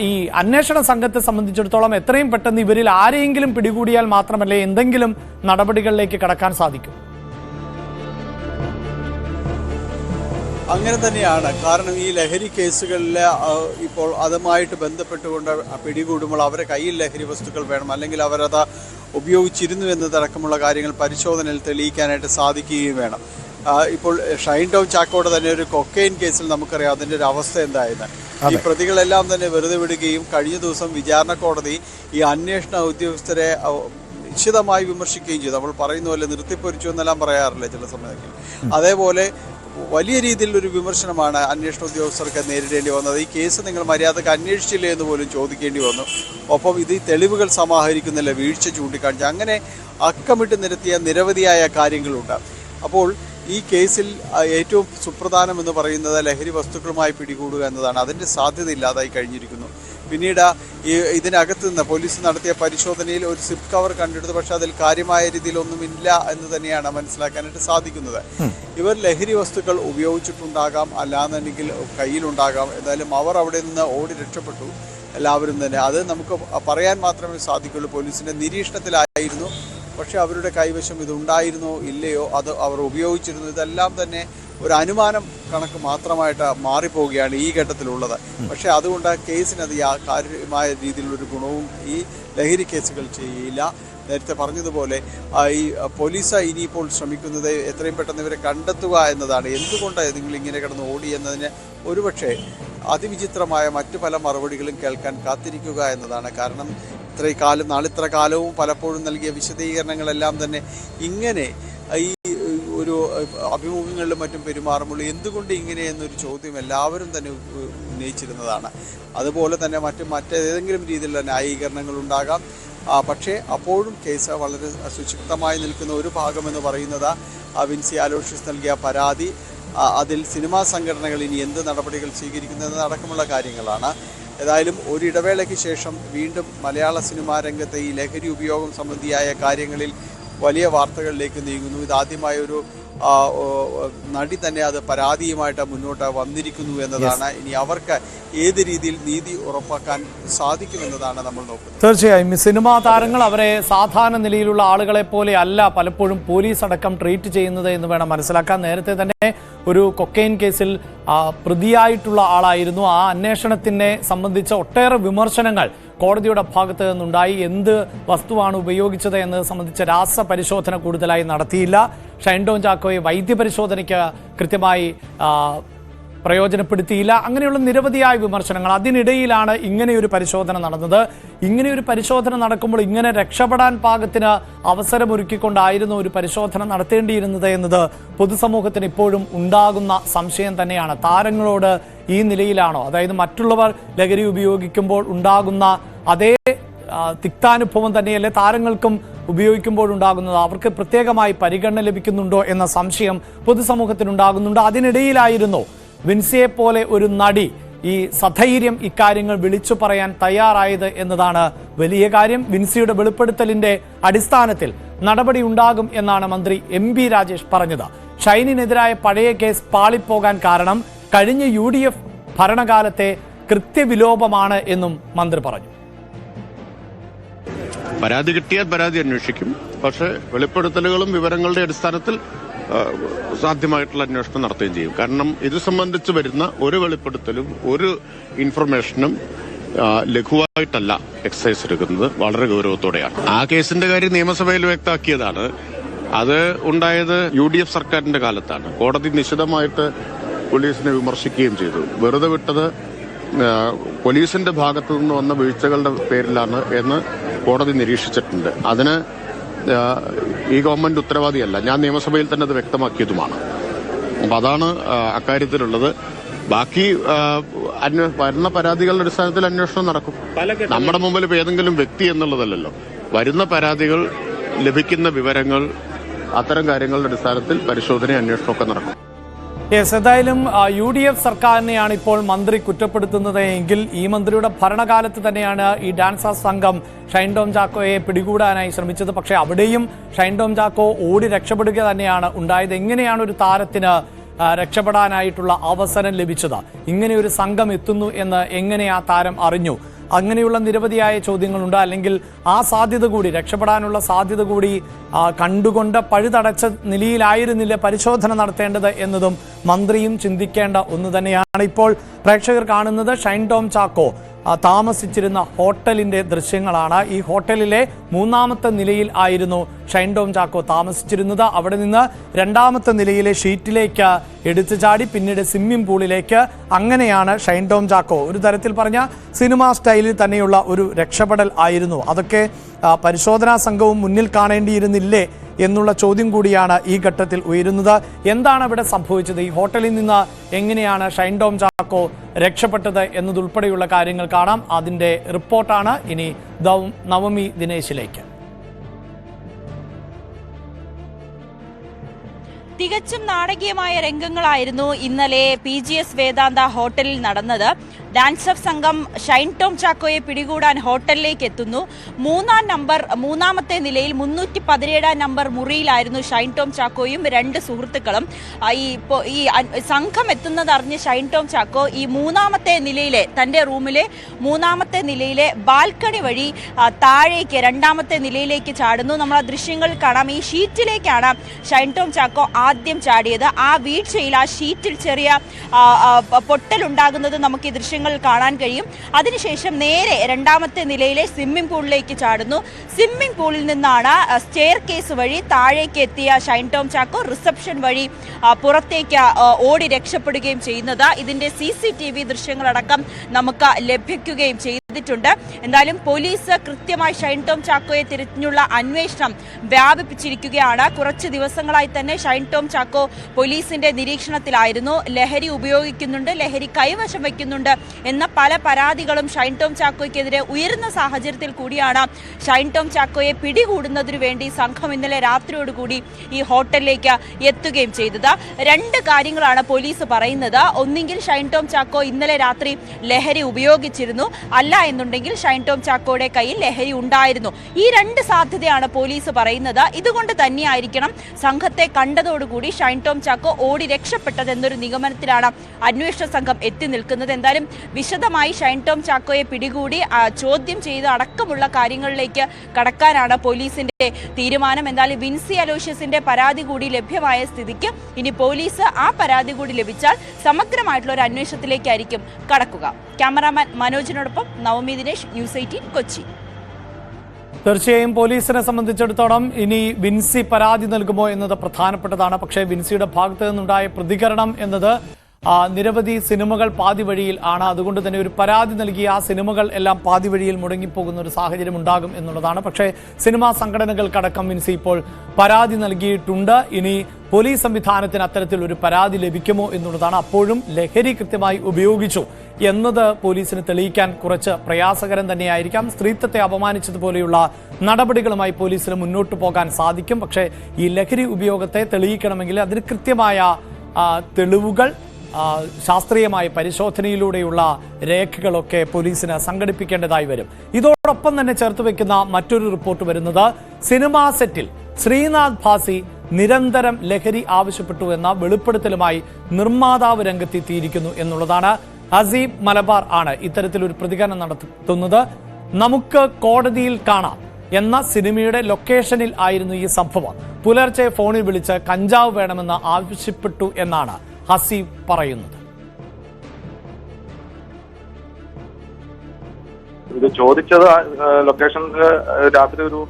ഈ അന്വേഷണ സംഘത്തെ സംബന്ധിച്ചിടത്തോളം എത്രയും പെട്ടെന്ന് ഇവരിൽ ആരെയെങ്കിലും പിടികൂടിയാൽ മാത്രമല്ലേ എന്തെങ്കിലും നടപടികളിലേക്ക് കടക്കാൻ സാധിക്കും. അങ്ങനെ തന്നെയാണ്. കാരണം ഈ ലഹരി കേസുകളിൽ ഇപ്പോൾ അതുമായിട്ട് ബന്ധപ്പെട്ടുകൊണ്ട് പിടികൂടുമ്പോൾ അവരുടെ കയ്യിൽ ലഹരി വസ്തുക്കൾ വേണം, അല്ലെങ്കിൽ അവരത് ഉപയോഗിച്ചിരുന്നു എന്നതടക്കമുള്ള കാര്യങ്ങൾ പരിശോധനയിൽ തെളിയിക്കാനായിട്ട് സാധിക്കുകയും വേണം. ഇപ്പോൾ ഷൈൻ ടോം ചാക്കോയുടെ തന്നെ ഒരു കൊക്കെയിൻ കേസിൽ നമുക്കറിയാം അതിൻ്റെ ഒരു അവസ്ഥ എന്തായിരുന്നു. ഈ പ്രതികളെല്ലാം തന്നെ വെറുതെ വിടുകയും കഴിഞ്ഞ ദിവസം വിചാരണ കോടതി ഈ അന്വേഷണ ഉദ്യോഗസ്ഥരെ നിശ്ചിതമായി വിമർശിക്കുകയും ചെയ്തു. നമ്മൾ പറയുന്ന പോലെ നിർത്തിപ്പൊരിച്ചു എന്നെല്ലാം പറയാറില്ല ചില സമയങ്ങളിൽ. അതേപോലെ വലിയ രീതിയിലൊരു വിമർശനമാണ് അന്വേഷണ ഉദ്യോഗസ്ഥർക്ക് നേരിടേണ്ടി വന്നത്. ഈ കേസ് നിങ്ങൾ മര്യാദക്ക് അന്വേഷിച്ചില്ലേ എന്ന് പോലും ചോദിക്കേണ്ടി വന്നു. ഒപ്പം ഇത് തെളിവുകൾ സമാഹരിക്കുന്നില്ല, വീഴ്ച ചൂണ്ടിക്കാണിച്ച് അങ്ങനെ അക്കമിട്ട് നിരത്തിയ നിരവധിയായ കാര്യങ്ങളുണ്ട്. അപ്പോൾ ഈ കേസിൽ ഏറ്റവും സുപ്രധാനമെന്ന് പറയുന്നത് ലഹരി വസ്തുക്കളുമായി പിടികൂടുക എന്നതാണ്. അതിൻ്റെ സാധ്യത ഇല്ലാതായി കഴിഞ്ഞിരിക്കുന്നു. പിന്നീട് ഇതിനകത്ത് നിന്ന് പോലീസ് നടത്തിയ പരിശോധനയിൽ ഒരു സിപ്പ് കവർ കണ്ടെടുത്തു, പക്ഷെ അതിൽ കാര്യമായ രീതിയിലൊന്നുമില്ല എന്ന് തന്നെയാണ് മനസ്സിലാക്കാനായിട്ട് സാധിക്കുന്നത്. ഇവർ ലഹരി വസ്തുക്കൾ ഉപയോഗിച്ചിട്ടുണ്ടാകാം, അല്ലാന്നുണ്ടെങ്കിൽ കയ്യിലുണ്ടാകാം. എന്തായാലും അവർ അവിടെ നിന്ന് ഓടി രക്ഷപ്പെട്ടു എല്ലാവരും തന്നെ. അത് നമുക്ക് പറയാൻ മാത്രമേ സാധിക്കുള്ളൂ. പോലീസിൻ്റെ നിരീക്ഷണത്തിലായിരുന്നു, പക്ഷെ അവരുടെ കൈവശം ഇതുണ്ടായിരുന്നോ ഇല്ലയോ, അത് അവർ ഉപയോഗിച്ചിരുന്നു, ഇതെല്ലാം തന്നെ ഒരു അനുമാനം കണക്ക് മാത്രമായിട്ട് മാറിപ്പോവുകയാണ് ഈ ഘട്ടത്തിലുള്ളത്. പക്ഷേ അതുകൊണ്ട് കേസിനത് കാര്യമായ രീതിയിലുള്ളൊരു ഗുണവും ഈ ലഹരി കേസുകൾ ചെയ്യില്ല. നേരത്തെ പറഞ്ഞതുപോലെ ഈ പോലീസ് ഇനിയിപ്പോൾ ശ്രമിക്കുന്നത് എത്രയും പെട്ടെന്ന് ഇവരെ കണ്ടെത്തുക എന്നതാണ്. എന്തുകൊണ്ട് നിങ്ങളിങ്ങനെ കിടന്ന് ഓടി എന്നതിന് ഒരുപക്ഷെ അതിവിചിത്രമായ മറ്റു പല മറുപടികളും കേൾക്കാൻ കാത്തിരിക്കുക എന്നതാണ്. കാരണം നാളിത്ര കാലവും പലപ്പോഴും നൽകിയ വിശദീകരണങ്ങളെല്ലാം തന്നെ ഇങ്ങനെ ഈ ഒരു അഭിമുഖങ്ങളിലും മറ്റും പെരുമാറുമ്പോൾ എന്തുകൊണ്ട് ഇങ്ങനെ എന്നൊരു ചോദ്യം എല്ലാവരും തന്നെ ഉന്നയിച്ചിരുന്നതാണ്. അതുപോലെ തന്നെ മറ്റേതെങ്കിലും രീതിയിലുള്ള ന്യായീകരണങ്ങൾ ഉണ്ടാകാം. പക്ഷേ അപ്പോഴും കേസ് വളരെ സുശക്തമായി നിൽക്കുന്ന ഒരു ഭാഗമെന്ന് പറയുന്നത് വിൻസി അലോഷ്യസ് നൽകിയ പരാതി, അതിൽ സിനിമാ സംഘടനകൾ ഇനി എന്ത് നടപടികൾ സ്വീകരിക്കുന്നതെന്നടക്കമുള്ള കാര്യങ്ങളാണ്. ഏതായാലും ഒരിടവേളയ്ക്ക് ശേഷം വീണ്ടും മലയാള സിനിമാ രംഗത്തെ ഈ ലഹരി ഉപയോഗം സംബന്ധിയായ കാര്യങ്ങളിൽ വലിയ വാർത്തകളിലേക്ക് നീങ്ങുന്നു. ഇതാദ്യമായ ഒരു നടി തന്നെ അത് പരാതിയുമായിട്ട് മുന്നോട്ട് വന്നിരിക്കുന്നു എന്നതാണ്. ഇനി അവർക്ക് ഏത് രീതിയിൽ നീതി ഉറപ്പാക്കാൻ സാധിക്കുമെന്നതാണ് നമ്മൾ നോക്കുന്നത്. തീർച്ചയായും സിനിമാ താരങ്ങൾ അവരെ സാധാരണ നിലയിലുള്ള ആളുകളെ പോലെ അല്ല പലപ്പോഴും പോലീസ് അടക്കം ട്രീറ്റ് ചെയ്യുന്നത് എന്ന് വേണം മനസ്സിലാക്കാൻ. നേരത്തെ തന്നെ ഒരു കൊക്കെയിൻ കേസിൽ പ്രതിയായിട്ടുള്ള ആളായിരുന്നു. ആ അന്വേഷണത്തിനെ സംബന്ധിച്ച ഒട്ടേറെ വിമർശനങ്ങൾ കോടതിയുടെ ഭാഗത്ത് നിന്നുണ്ടായി. എന്ത് വസ്തുവാണ് ഉപയോഗിച്ചത് എന്നത് സംബന്ധിച്ച രാസപരിശോധന കൂടുതലായി നടത്തിയില്ല. ഷൈൻ ടോം ചാക്കോയെ വൈദ്യപരിശോധനയ്ക്ക് കൃത്യമായി പ്രയോജനപ്പെടുത്തിയില്ല. അങ്ങനെയുള്ള നിരവധിയായ വിമർശനങ്ങൾ. അതിനിടയിലാണ് ഇങ്ങനെയൊരു പരിശോധന നടന്നത്. ഇങ്ങനെയൊരു പരിശോധന നടക്കുമ്പോൾ ഇങ്ങനെ രക്ഷപ്പെടാൻ പാകത്തിന് അവസരമൊരുക്കിക്കൊണ്ടായിരുന്നു ഒരു പരിശോധന നടത്തേണ്ടിയിരുന്നത് എന്നത് പൊതുസമൂഹത്തിന് ഇപ്പോഴും ഉണ്ടാകുന്ന സംശയം തന്നെയാണ്. താരങ്ങളോട് ഈ നിലയിലാണോ, അതായത് മറ്റുള്ളവർ ലഹരി ഉപയോഗിക്കുമ്പോൾ ഉണ്ടാകുന്ന അതേ തിക്താനുഭവം തന്നെയല്ലേ താരങ്ങൾക്കും ഉപയോഗിക്കുമ്പോഴുണ്ടാകുന്നത്? അവർക്ക് പ്രത്യേകമായി പരിഗണന ലഭിക്കുന്നുണ്ടോ എന്ന സംശയം പൊതുസമൂഹത്തിനുണ്ടാകുന്നുണ്ട്. അതിനിടയിലായിരുന്നു വിൻസിയെ പോലെ ഒരു നടി ഈ സധൈര്യം ഇക്കാര്യങ്ങൾ വിളിച്ചു പറയാൻ തയ്യാറായത് എന്നതാണ് വലിയ കാര്യം. വിൻസിയുടെ വെളിപ്പെടുത്തലിന്റെ അടിസ്ഥാനത്തിൽ നടപടി ഉണ്ടാകും എന്നാണ് മന്ത്രി MP രാജേഷ് പറഞ്ഞത്. ഷൈനിനെതിരായ പഴയ കേസ് പാളിപ്പോകാൻ കാരണം കഴിഞ്ഞ UDF ഭരണകാലത്തെ കൃത്യവിലോപമാണ് എന്നും മന്ത്രി പറഞ്ഞു. പരാതി കിട്ടിയാൽ പരാതി അന്വേഷിക്കും. പക്ഷേ വെളിപ്പെടുത്തലുകളും വിവരങ്ങളുടെ അടിസ്ഥാനത്തിൽ സാധ്യമായിട്ടുള്ള അന്വേഷണം നടത്തുകയും ചെയ്യും. കാരണം ഇത് സംബന്ധിച്ച് വരുന്ന ഒരു വെളിപ്പെടുത്തലും ഒരു ഇൻഫർമേഷനും ലഘുവായിട്ടല്ല എക്സൈസ് എടുക്കുന്നത്, വളരെ ഗൗരവത്തോടെയാണ്. ആ കേസിന്റെ കാര്യം നിയമസഭയിൽ വ്യക്തമാക്കിയതാണ്. അത് ഉണ്ടായത് UDF സർക്കാരിന്റെ കാലത്താണ്. കോടതി നിശിതമായിട്ട് പോലീസിനെ വിമർശിക്കുകയും ചെയ്തു. വെറുതെ വിട്ടത് പോലീസിന്റെ ഭാഗത്തു നിന്ന് വന്ന വീഴ്ചകളുടെ പേരിലാണ് എന്ന് കോടതി നിരീക്ഷിച്ചിട്ടുണ്ട്. അതിന് ഈ ഗവൺമെന്റ് ഉത്തരവാദിയല്ല. ഞാൻ നിയമസഭയിൽ തന്നെ അത് വ്യക്തമാക്കിയതുമാണ്. അപ്പൊ അതാണ് അക്കാര്യത്തിലുള്ളത്. ബാക്കി വരുന്ന പരാതികളുടെ അടിസ്ഥാനത്തിൽ അന്വേഷണം നടക്കും. നമ്മുടെ മുമ്പിൽ ഇപ്പൊ ഏതെങ്കിലും വ്യക്തി എന്നുള്ളതല്ലല്ലോ, വരുന്ന പരാതികൾ, ലഭിക്കുന്ന വിവരങ്ങൾ, അത്തരം കാര്യങ്ങളുടെ അടിസ്ഥാനത്തിൽ പരിശോധന, അന്വേഷണമൊക്കെ നടക്കും. ഏതായാലും UDF സർക്കാരിനെയാണ് ഇപ്പോൾ മന്ത്രി കുറ്റപ്പെടുത്തുന്നത് എങ്കിൽ ഈ മന്ത്രിയുടെ ഭരണകാലത്ത് തന്നെയാണ് ഈ ഡാൻസേഴ്സ് സംഘം ഷൈൻ ടോം ചാക്കോയെ പിടികൂടാനായി ശ്രമിച്ചത്. പക്ഷേ അവിടെയും ഷൈൻ ടോം ചാക്കോ ഓടി രക്ഷപ്പെടുക തന്നെയാണ് ഉണ്ടായത്. എങ്ങനെയാണ് ഒരു താരത്തിന് രക്ഷപ്പെടാനായിട്ടുള്ള അവസരം ലഭിച്ചത്? ഇങ്ങനെ ഒരു സംഘം എത്തുന്നു എന്ന് എങ്ങനെ ആ താരം അറിഞ്ഞു? അങ്ങനെയുള്ള നിരവധിയായ ചോദ്യങ്ങളുണ്ട്. അല്ലെങ്കിൽ ആ സാധ്യത കൂടി, രക്ഷപ്പെടാനുള്ള സാധ്യത കൂടി കണ്ടുകൊണ്ട് പഴുതടച്ച നിലയിലായിരുന്നില്ല പരിശോധന നടത്തേണ്ടത് എന്നതും മന്ത്രിയും ചിന്തിക്കേണ്ട ഒന്ന് തന്നെയാണ്. ഇപ്പോൾ പ്രേക്ഷകർ കാണുന്നത് ഷൈൻ ടോം ചാക്കോ താമസിച്ചിരുന്ന ഹോട്ടലിന്റെ ദൃശ്യങ്ങളാണ്. ഈ ഹോട്ടലിലെ 3ാമത്തെ നിലയിൽ ആയിരുന്നു ഷൈൻ ടോം ചാക്കോ താമസിച്ചിരുന്നത്. അവിടെ നിന്ന് 2ാമത്തെ നിലയിലെ ഷീറ്റിലേക്ക് എടുത്തു ചാടി പിന്നീട് സ്വിമ്മിംഗ് പൂളിലേക്ക്. അങ്ങനെയാണ് ഷൈൻ ടോം ചാക്കോ ഒരു തരത്തിൽ പറഞ്ഞ സിനിമാ സ്റ്റൈലിൽ തന്നെയുള്ള ഒരു രക്ഷപ്പെടൽ ആയിരുന്നു. അതൊക്കെ പരിശോധനാ സംഘവും മുന്നിൽ കാണേണ്ടിയിരുന്നില്ലേ എന്നുള്ള ചോദ്യം കൂടിയാണ് ഈ ഘട്ടത്തിൽ ഉയരുന്നത്. എന്താണ് ഇവിടെ സംഭവിച്ചത്? ഈ ഹോട്ടലിൽ നിന്ന് എങ്ങനെയാണ് ഷൈൻ ടോം ചാക്കോ രക്ഷപ്പെട്ടത് എന്നതുൾപ്പെടെയുള്ള കാര്യങ്ങൾ കാണാം. അതിന്റെ റിപ്പോർട്ടാണ് ഇനി നവമി ദിനേശിലേക്ക്. തികച്ചും നാടകീയമായ രംഗങ്ങളായിരുന്നു ഇന്നലെ PGS വേദാന്ത ഹോട്ടലിൽ നടന്നത്. ഡാൻസർ സംഘം ഷൈൻ ടോം ചാക്കോയെ പിടികൂടാൻ ഹോട്ടലിലേക്ക് എത്തുന്നു. 3ാമത്തെ നിലയിൽ 317 നമ്പർ മുറിയിലായിരുന്നു ഷൈൻ ടോം ചാക്കോയും 2 സുഹൃത്തുക്കളും. ഈ സംഘം എത്തുന്നത് അറിഞ്ഞ് ഷൈൻ ടോം ചാക്കോ ഈ 3ാമത്തെ നിലയിലെ തന്റെ റൂമിലെ 3ാമത്തെ നിലയിലെ ബാൽക്കണി വഴി താഴേക്ക് 2ാമത്തെ നിലയിലേക്ക് ചാടുന്നു. നമ്മൾ ആ ദൃശ്യങ്ങൾ കാണാം. ഈ ഷീറ്റിലേക്കാണ് ഷൈൻ ടോം ചാക്കോ ആദ്യം ചാടിയത്. ആ വീഴ്ചയിൽ ആ ഷീറ്റിൽ ചെറിയ പൊട്ടലുണ്ടാകുന്നത് നമുക്ക് ഈ ദൃശ്യങ്ങൾ കാണാൻ കഴിയും. അതിനുശേഷം നേരെ 2ാമത്തെ നിലയിലെ സ്വിമ്മിംഗ് പൂളിലേക്ക് ചാടുന്നു. സ്വിമ്മിംഗ് പൂളിൽ നിന്നാണ് സ്റ്റെയർ കേസ് വഴി താഴേക്ക് എത്തിയ ഷൈൻ ടോം ചാക്കോ റിസപ്ഷൻ വഴി പുറത്തേക്ക് ഓടി രക്ഷപ്പെടുകയും ചെയ്യുന്നത്. ഇതിന്റെ CCTV ദൃശ്യങ്ങളടക്കം നമുക്ക് ലഭിക്കുകയും ചെയ്തിട്ടുണ്ട്. എന്തായാലും പോലീസ് കൃത്യമായി ഷൈൻ ടോം ചാക്കോയെ തിരഞ്ഞുള്ള അന്വേഷണം വ്യാപിപ്പിച്ചിരിക്കുകയാണ്. കുറച്ച് ദിവസങ്ങളായി തന്നെ ഷൈൻ ടോം ചാക്കോ പോലീസിന്റെ നിരീക്ഷണത്തിലായിരുന്നു. ലഹരി ഉപയോഗിക്കുന്നുണ്ട്, ലഹരി കൈവശം വയ്ക്കുന്നുണ്ട് എന്ന പല പരാതികളും ഷൈൻ ടോം ചാക്കോയ്ക്കെതിരെ ഉയരുന്ന സാഹചര്യത്തിൽ കൂടിയാണ് ഷൈൻ ടോം ചാക്കോയെ പിടികൂടുന്നതിനു വേണ്ടി സംഘം ഇന്നലെ രാത്രിയോടുകൂടി ഈ ഹോട്ടലിലേക്ക് എത്തുകയും ചെയ്തത്. 2 കാര്യങ്ങളാണ് പോലീസ് പറയുന്നത്. ഒന്നുകിൽ ഷൈൻ ടോം ചാക്കോ ഇന്നലെ രാത്രി ലഹരി ഉപയോഗിച്ചിരുന്നു, അല്ല എന്നുണ്ടെങ്കിൽ ഷൈൻ ടോം ചാക്കോയുടെ കയ്യിൽ ലഹരി ഉണ്ടായിരുന്നു. ഈ 2 സാധ്യതയാണ് പോലീസ് പറയുന്നത്. ഇതുകൊണ്ട് തന്നെയായിരിക്കണം സംഘത്തെ കണ്ടതോടുകൂടി ഷൈൻ ടോം ചാക്കോ ഓടി രക്ഷപ്പെട്ടത് എന്നൊരു നിഗമനത്തിലാണ് അന്വേഷണ സംഘം എത്തി നിൽക്കുന്നത്. എന്തായാലും വിശദമായി ഷൈൻ ടോം ചാക്കോയെ പിടികൂടി ചോദ്യം ചെയ്ത് അടക്കമുള്ള കാര്യങ്ങളിലേക്ക് കടക്കാനാണ് പോലീസിന്റെ തീരുമാനം. എന്തായാലും വിൻസി അലോഷ്യസിന്റെ പരാതി കൂടി ലഭ്യമായ സ്ഥിതിക്ക് ഇനി പോലീസ് ആ പരാതി കൂടി ലഭിച്ചാൽ സമഗ്രമായിട്ടുള്ള ഒരു അന്വേഷണത്തിലേക്കായിരിക്കും കടക്കുക. ക്യാമറാമാൻ മനോജിനോടൊപ്പം നവമി ദിനേശ്, News 18 കൊച്ചി. തീർച്ചയായും പോലീസിനെ സംബന്ധിച്ചിടത്തോളം ഇനി വിൻസി പരാതി നൽകുമോ എന്നത് പ്രധാനപ്പെട്ടതാണ്. പക്ഷേ വിൻസിയുടെ ഭാഗത്ത് നിന്നുണ്ടായ പ്രതികരണം എന്നത് നിരവധി സിനിമകൾ പാതി വഴിയിൽ ആണ്. അതുകൊണ്ട് തന്നെ ഒരു പരാതി നൽകിയ ആ സിനിമകൾ എല്ലാം പാതി വഴിയിൽ മുടങ്ങിപ്പോകുന്ന ഒരു സാഹചര്യം ഉണ്ടാകും എന്നുള്ളതാണ്. പക്ഷേ സിനിമാ സംഘടനകൾക്കടക്കം വിൻസി ഇപ്പോൾ പരാതി നൽകിയിട്ടുണ്ട്. ഇനി പോലീസ് സംവിധാനത്തിന് അത്തരത്തിൽ ഒരു പരാതി ലഭിക്കുമോ എന്നുള്ളതാണ്. അപ്പോഴും ലഹരി കൃത്യമായി ഉപയോഗിച്ചു എന്നത് പോലീസിന് തെളിയിക്കാൻ കുറച്ച് പ്രയാസകരം തന്നെയായിരിക്കാം. സ്ത്രീത്വത്തെ അപമാനിച്ചതുപോലെയുള്ള നടപടികളുമായി പോലീസിന് മുന്നോട്ട് പോകാൻ സാധിക്കും. പക്ഷേ ഈ ലഹരി ഉപയോഗത്തെ തെളിയിക്കണമെങ്കിൽ അതിന് കൃത്യമായ തെളിവുകൾ, ശാസ്ത്രീയമായ പരിശോധനയിലൂടെയുള്ള രേഖകളൊക്കെ പോലീസിന് സംഘടിപ്പിക്കേണ്ടതായി വരും. ഇതോടൊപ്പം തന്നെ ചേർത്ത് വെക്കുന്ന മറ്റൊരു റിപ്പോർട്ട് വരുന്നത് സിനിമാ സെറ്റിൽ ശ്രീനാഥ് ഭാസി നിരന്തരം ലഹരി ആവശ്യപ്പെട്ടു എന്ന വെളിപ്പെടുത്തലുമായി നിർമ്മാതാവ് രംഗത്തെത്തിയിരിക്കുന്നു എന്നുള്ളതാണ്. ഹസീബ് മലബാർ ആണ് ഇത്തരത്തിലൊരു പ്രതികരണം നടത്തുന്നത്. നമുക്ക് കോടതിയിൽ കാണാം എന്ന സിനിമയുടെ ലൊക്കേഷനിൽ ആയിരുന്നു ഈ സംഭവം. പുലർച്ചെ ഫോണിൽ വിളിച്ച് കഞ്ചാവ് വേണമെന്ന് ആവശ്യപ്പെട്ടു എന്നാണ് ഹസീബ് പറയുന്നത്. ഇത് ചോദിച്ചത് ലൊക്കേഷൻ രാത്രി ഒരു